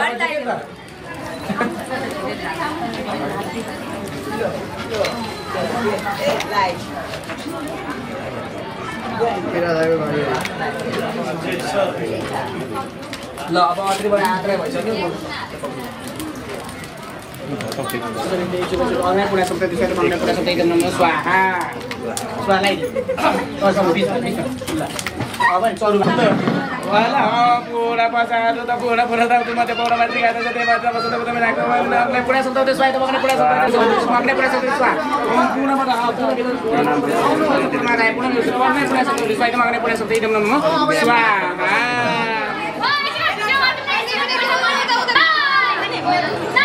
ल अब अत्रिबाट आत्रै भइसक्यो अनलाइन पुरा शब्द दिशा माग्ने पुरा शब्द एकदम नम्बर स्वाहा स्वालाई अब चरु वाला पुरा पसारो त पुरा त तुम त्यो पुरा माथि गाड्दै जतै बाजा बस्दा त तपाईँ राख्नु अनलाइन पुरा शब्द त्यो स्वाहा त माग्ने पुरा शब्द माग्ने पुरा शब्द स्वाहा पुराबाट पुरा पुरा शब्द स्वाहा त माग्ने पुरा शब्द एकदम नम्बर स्वाहा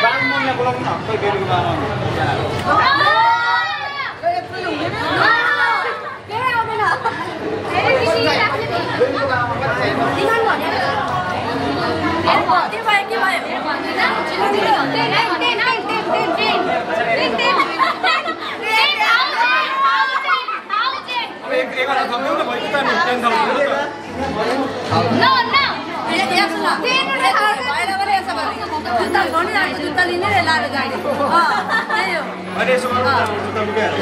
बामनले बोलाउनु न खै बेलुका बामन जुत्ता लिने लाएर गाडी अनि यसो गर्नु जुत्ता लुगाहरू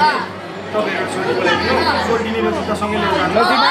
तपाईहरु सोध्नु बोलाइदिनु सोधिने र जुत्ता सँगै लिएर जानु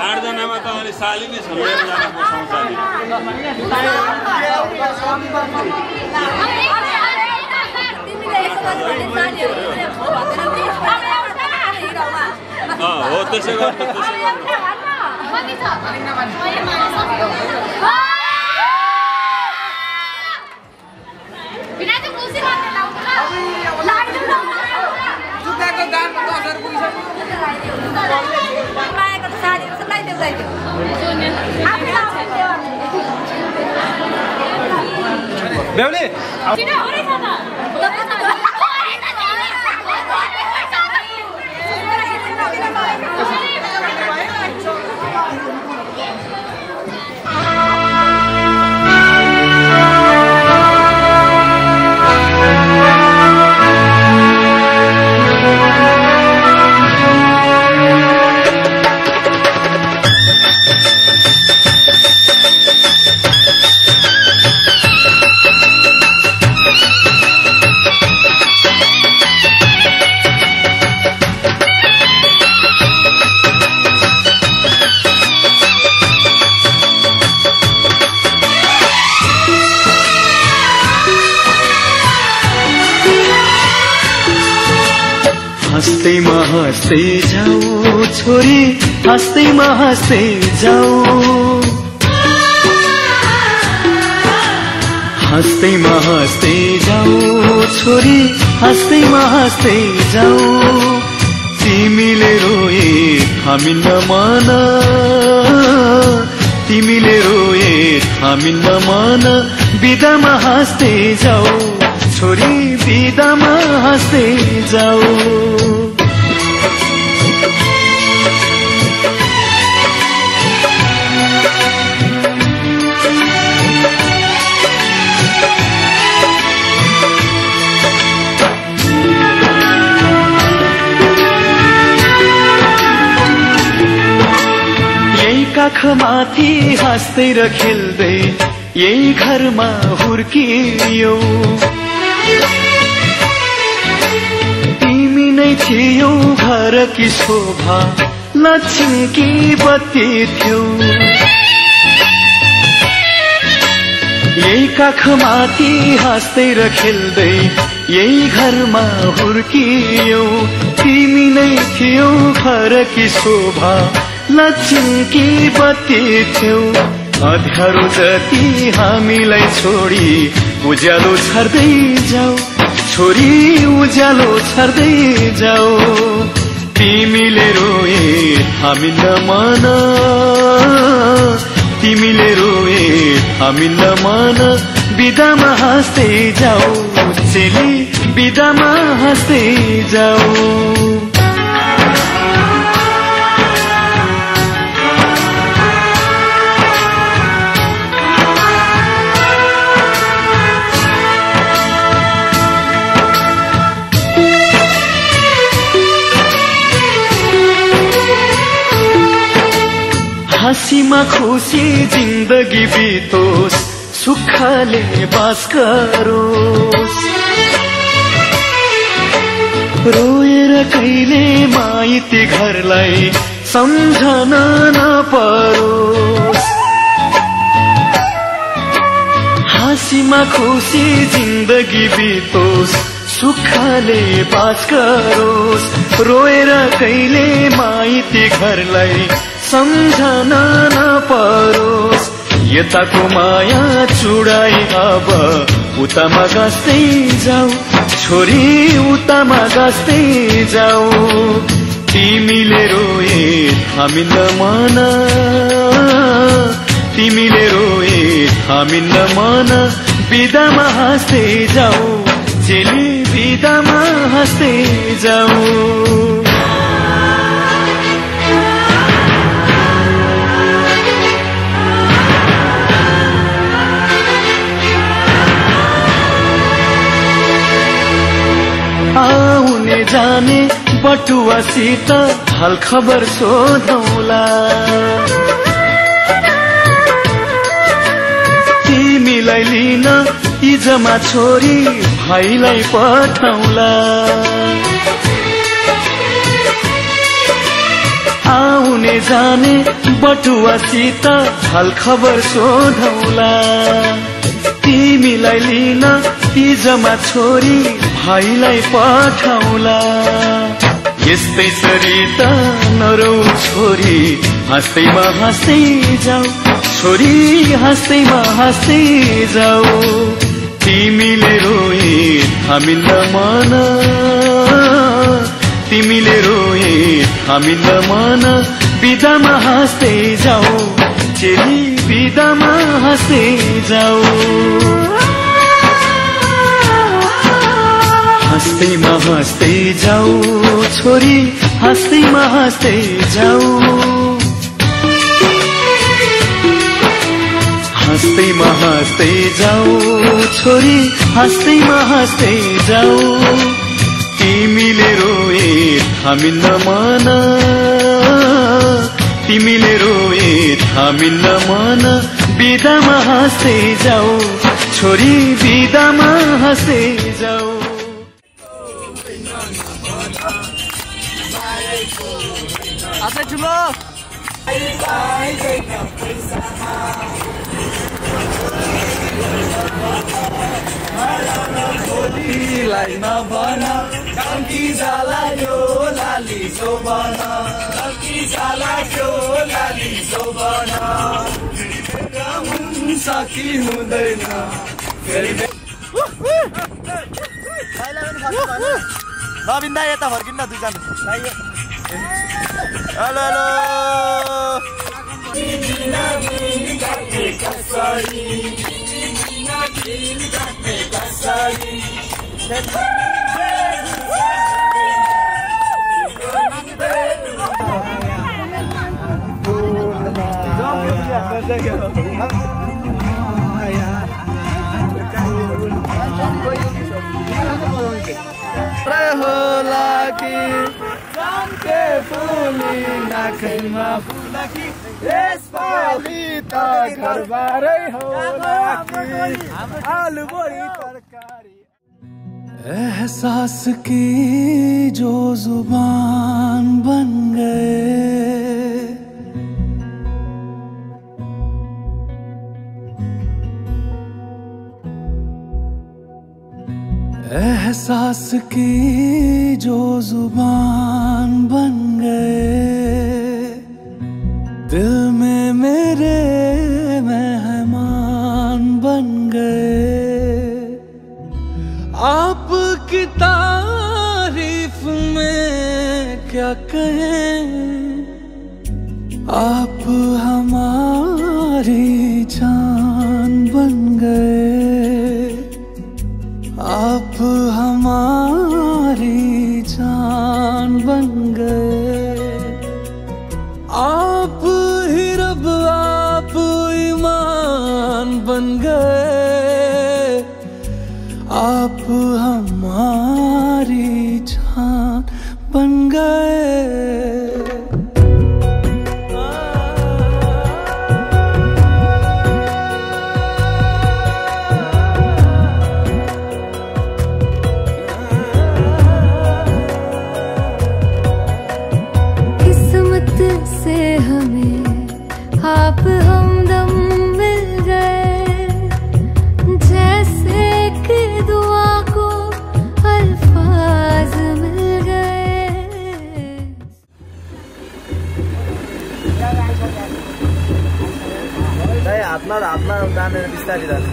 आठजनामा त अलि साली नै सम्झेर जानुपर्छ साली हो त्यसै गर्नु जुत्ताको दाम 10,000 पुगिसक्यो बेहुली हँस्दै जाऊ छोरी हँस्दै जाऊ हँस्दै जाऊ छोरी हँस्दै जाऊ तिमीले रोए थामिन्न मन तिमीले रोए थामिन्न मन बिदामा हाँस्दै जाऊ छोरी बिदामा हाँस्दै जाऊ काखमाथि हाँस्दै र खेल्दै यही घरमा हुर्कियौ तिमी नै थियौ घरकी शोभा लक्ष्मीकी बत्ती थियौ यही काखमाथि हाँस्दै र खेल्दै यही घरमा हुर्कियौ तिमी नै थियौ घरकी शोभा लक्ष्मीकी बत्ती थियौ अँध्यारो जति हामीलाई छोडी उज्यालो छर्दै जाऊ छोरी उज्यालो छर्दै जाऊ तिमीले रोए थामिन्न मन तिमीले रोए थामिन्न मन बिदामा हाँस्दै जाऊ चेली बिदामा हाँस्दै जाऊ हाँसीमा खुसी जिन्दगी बितोस् सुखले बास गरोस् रोएर कहिले माइती घरलाई सम्झन नपरोस् हाँसीमा खुसी जिन्दगी बितोस् सुखले बास गरोस् रोएर कहिले माइती घरलाई सम्झन नपरोस् यताको माया चुडाई अब उतामा गाँस्दै जाऊ छोरी उतामा गाँस्दै जाऊ तिमीले रोए थामिन्न मन तिमीले रोए थामिन्न मन बिदामा हाँस्दै जाऊ चेली बिदामा हाँस्दै जाऊ आउने जाने बटुवासित हाल खबर सोधौला तिमीलाई लिन इजमा छोरी भाइलाई पठाउला आउने जाने बटुवासित हाल खबर सोधौला तिमीलाई लिन इजमा छोरी भाइलाई पठाउला यस्तै सरिता नरौ छोरी हाँस्दैमा हाँस्दै जाऊ छोरी हाँस्दैमा हाँस्दै जाऊ तिमीले रोए थामिन्न मन तिमीले रोए थामिन्न मन बिदामा हाँस्दै जाऊ चेली बिदामा हाँस्दै जाऊ हाँस्दैमा हाँस्दै जाऊ छोरी, हाँस्दैमा हाँस्दै जाऊ, हाँस्दैमा हाँस्दै जाऊ छोरी, हाँस्दैमा हाँस्दै जाऊ। तिमीले रोए थामिन्न मन, तिमीले रोए थामिन्न मन, बिदामा हाँस्दै जाऊ छोरी, बिदामा हाँस्दै जाऊ। आजै ठुलो लाई नभन काकी जाला यो लाली शोभन, काकी जाला यो लाली शोभन, हुन्छ कि हुँदैन फेरि नबिन्दा यता फर्किन्न दुईजना। हेलो हेलो होला कि जामके फुली नाखैमा फुलकी, यसपालि त घरबारै होला कि आलु बडी तरकारी। एहसास की जो जुबान बन गए, एहसास की जो जुबान बन गए, दिल में मेरे मेहमान बन गए। आपकी तारीफ में क्या कहें, आप हमारी जान बन गए, आप हमारी जान बन गए। आप ही रब, आप ईमान बन गए, आप हमारी जान बन गए। आप हमदम मिल गए, जैसे कि दुआ को अल्फाज मिल गए। हातमा तानेर बिस्तारी जाने।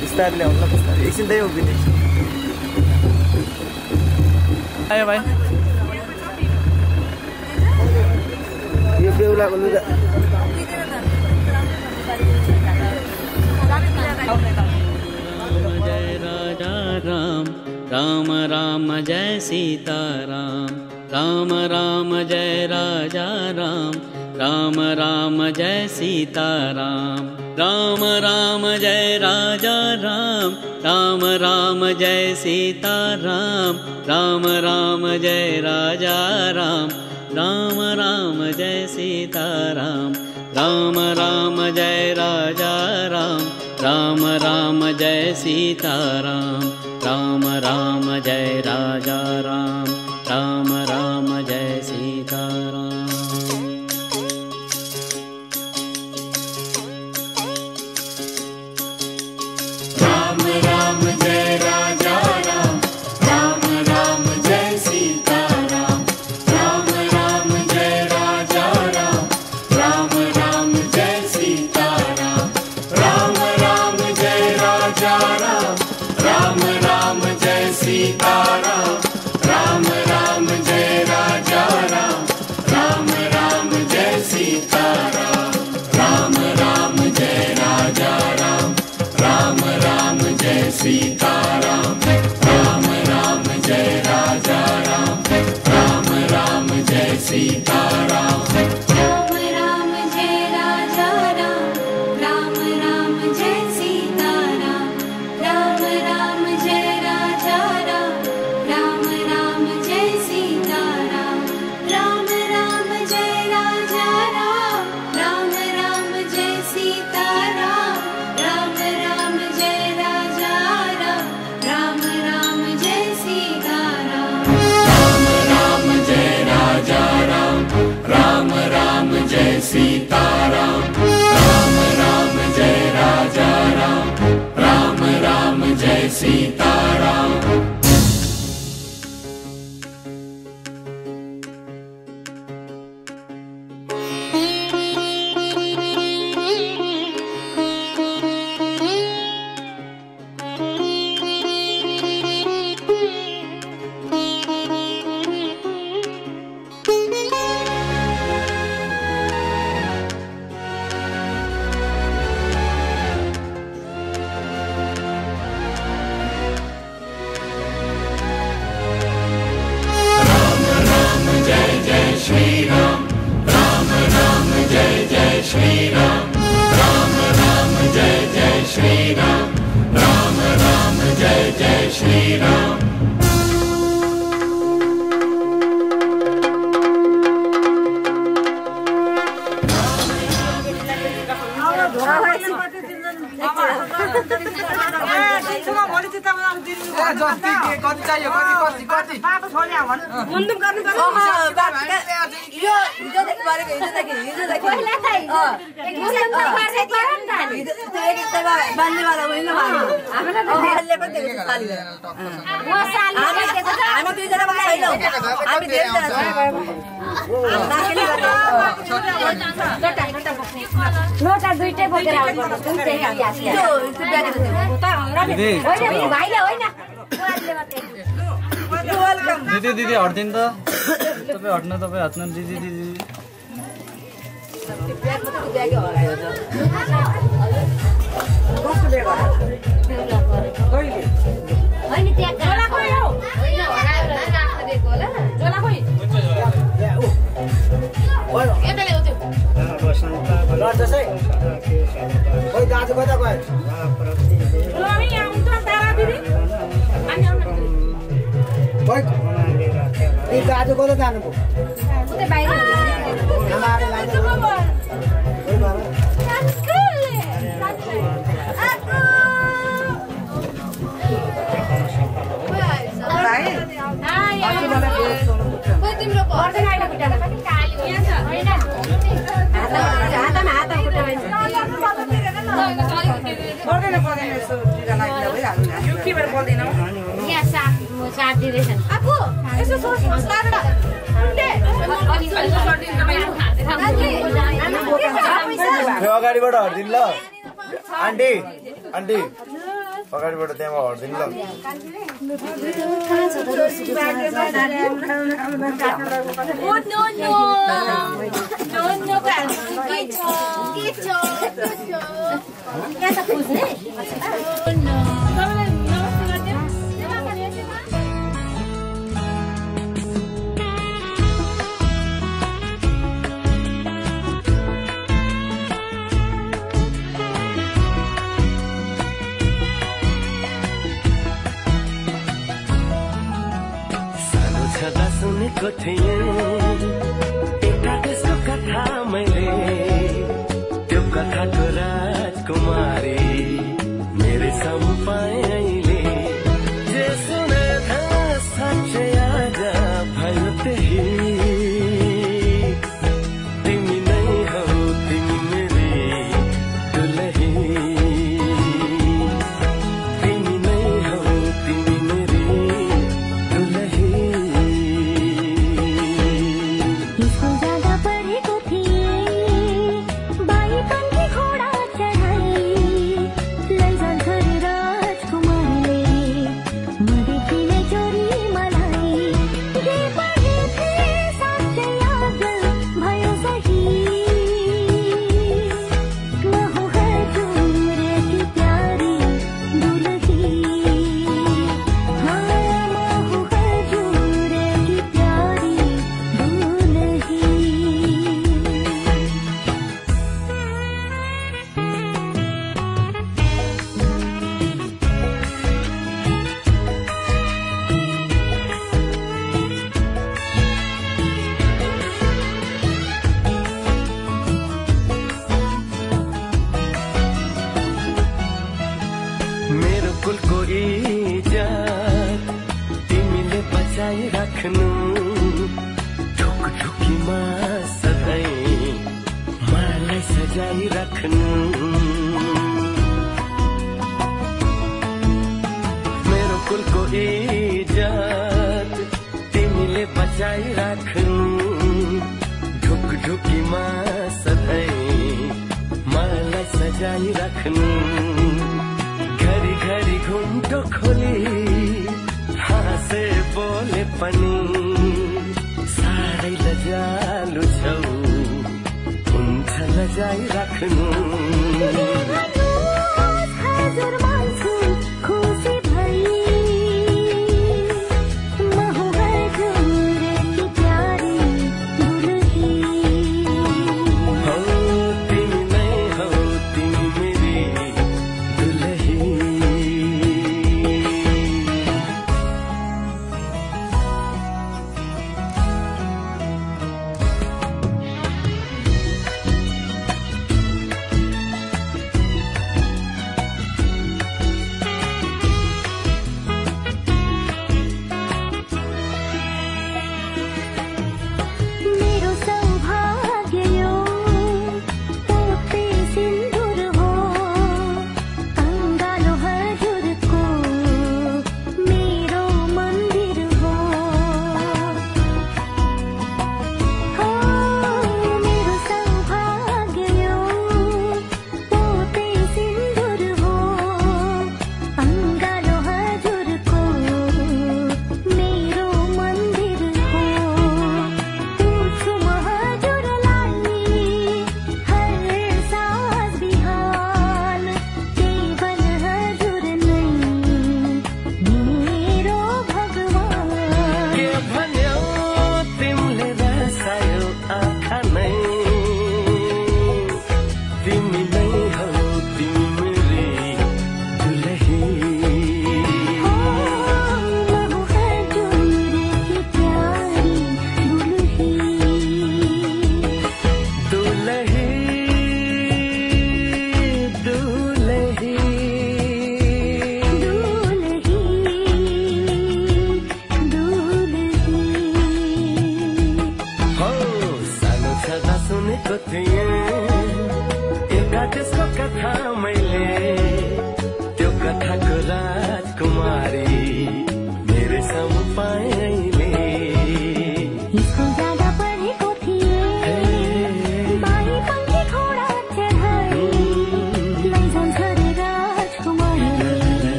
बिस्तारै ल्याउनु ल, बिस्तारै एकछिन त्यही उभिने। आयो भाइ, यो बेहुलाको लुगा जय राजा राम, राम राम जय सीताराम, राम राम जय राजा राम, राम राम जय सीताराम, राम राम जय राजा राम, राम राम जय सीताराम, राम राम जय राजा राम, राम राम जय सीताराम, राम राम जय राजा राम, राम राम जय सीताराम, राम राम जय राजा राम, राम राम जय सीताराम। राम राम जय राजा राम, राम राम जय सीताराम, राम राम जय राजा राम, राम राम जय सीताराम, राम राम जय राजा राम, राम राम जय सीताराम, राम सीताराम राम राम जय राजा राम राम राम जय सीताराम दिदी दिदी हट्दिनु त तपाईँ हट्नु तपाईँ हट्नु दिदी दिदी दाजु कता गयो दाजु कता जानुभयो अगाडिबाट हट्दिनु ल आन्टी आन्टी अगाडिबाट त्यहाँ हट्दिनु ल सुनेको थिएँ एउटा त्यसको कथा मैले त्यो कथाको राजकुमारी मेरो सम्पाएँ अहिले जे सुने था साँच्चै आज भयो त्यही तिमी नै हौ तिमी मेरी दुलही तिमी नै हौ तिमी मेरी दुलही राख्नु ढुकढुकीमा सधैँ सजाई राख्नु मेरो कुलको इज्जत तिमीले बचाई राख्नु ढुकढुकीमा सधैँ मलाई सजाई राख्नु घरी घरी घुम्टो खोली हाँसे बोले पनि साह्रै लजालु छौ हुन्छ लजाई राख्नु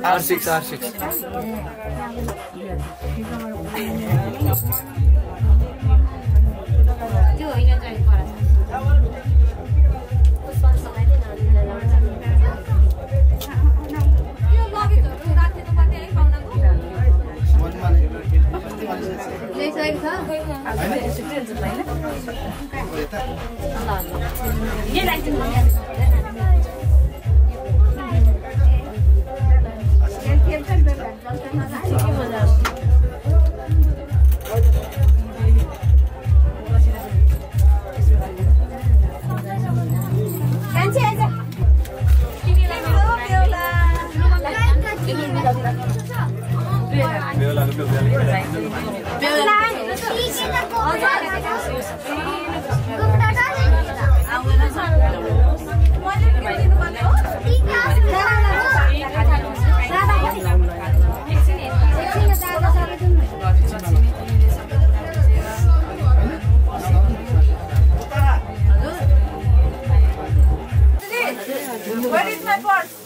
R6 Where is my purse?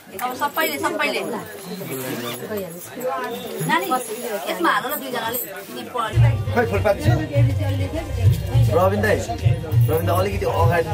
अब सबैले नानी यसमा हाल न दुईजनाले खै फुलपाती छ रविन दाइ अलिकति अगाडि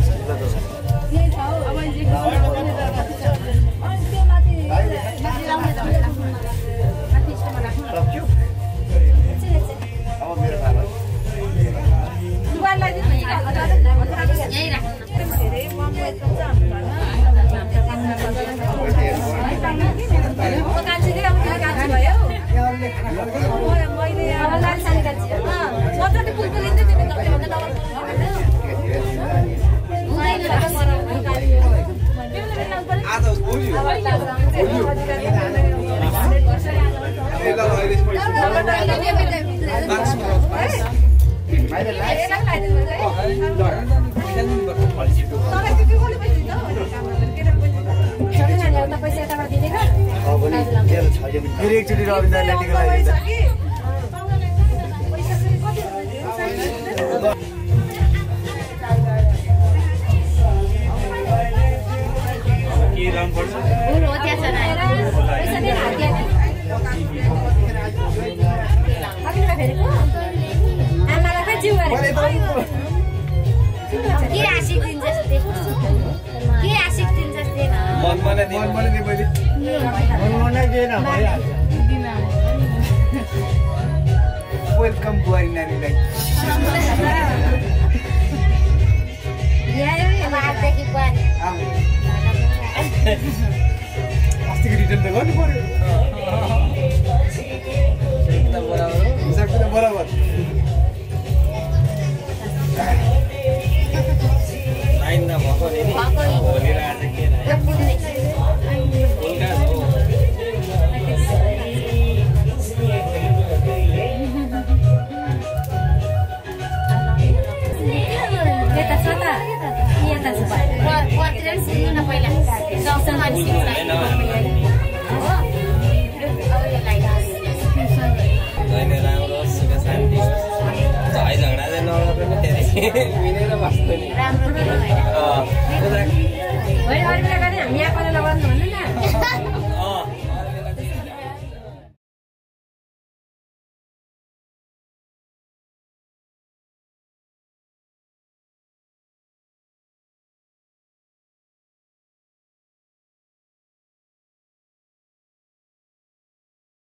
फेरि एकचोटि रविन्द्र ल्यान्डिङको लागि के राम पर्छ वेलकम बुहारी नानीलाई अस्तिको रिटर्न त गर्नु पर्यो हिसाब त बराबर लाइन त भएको नि भोलि र आज के राम्रो सुख शान्ति झै झगडा चाहिँ नगर्नु धेरै मिलेर बस्नु नि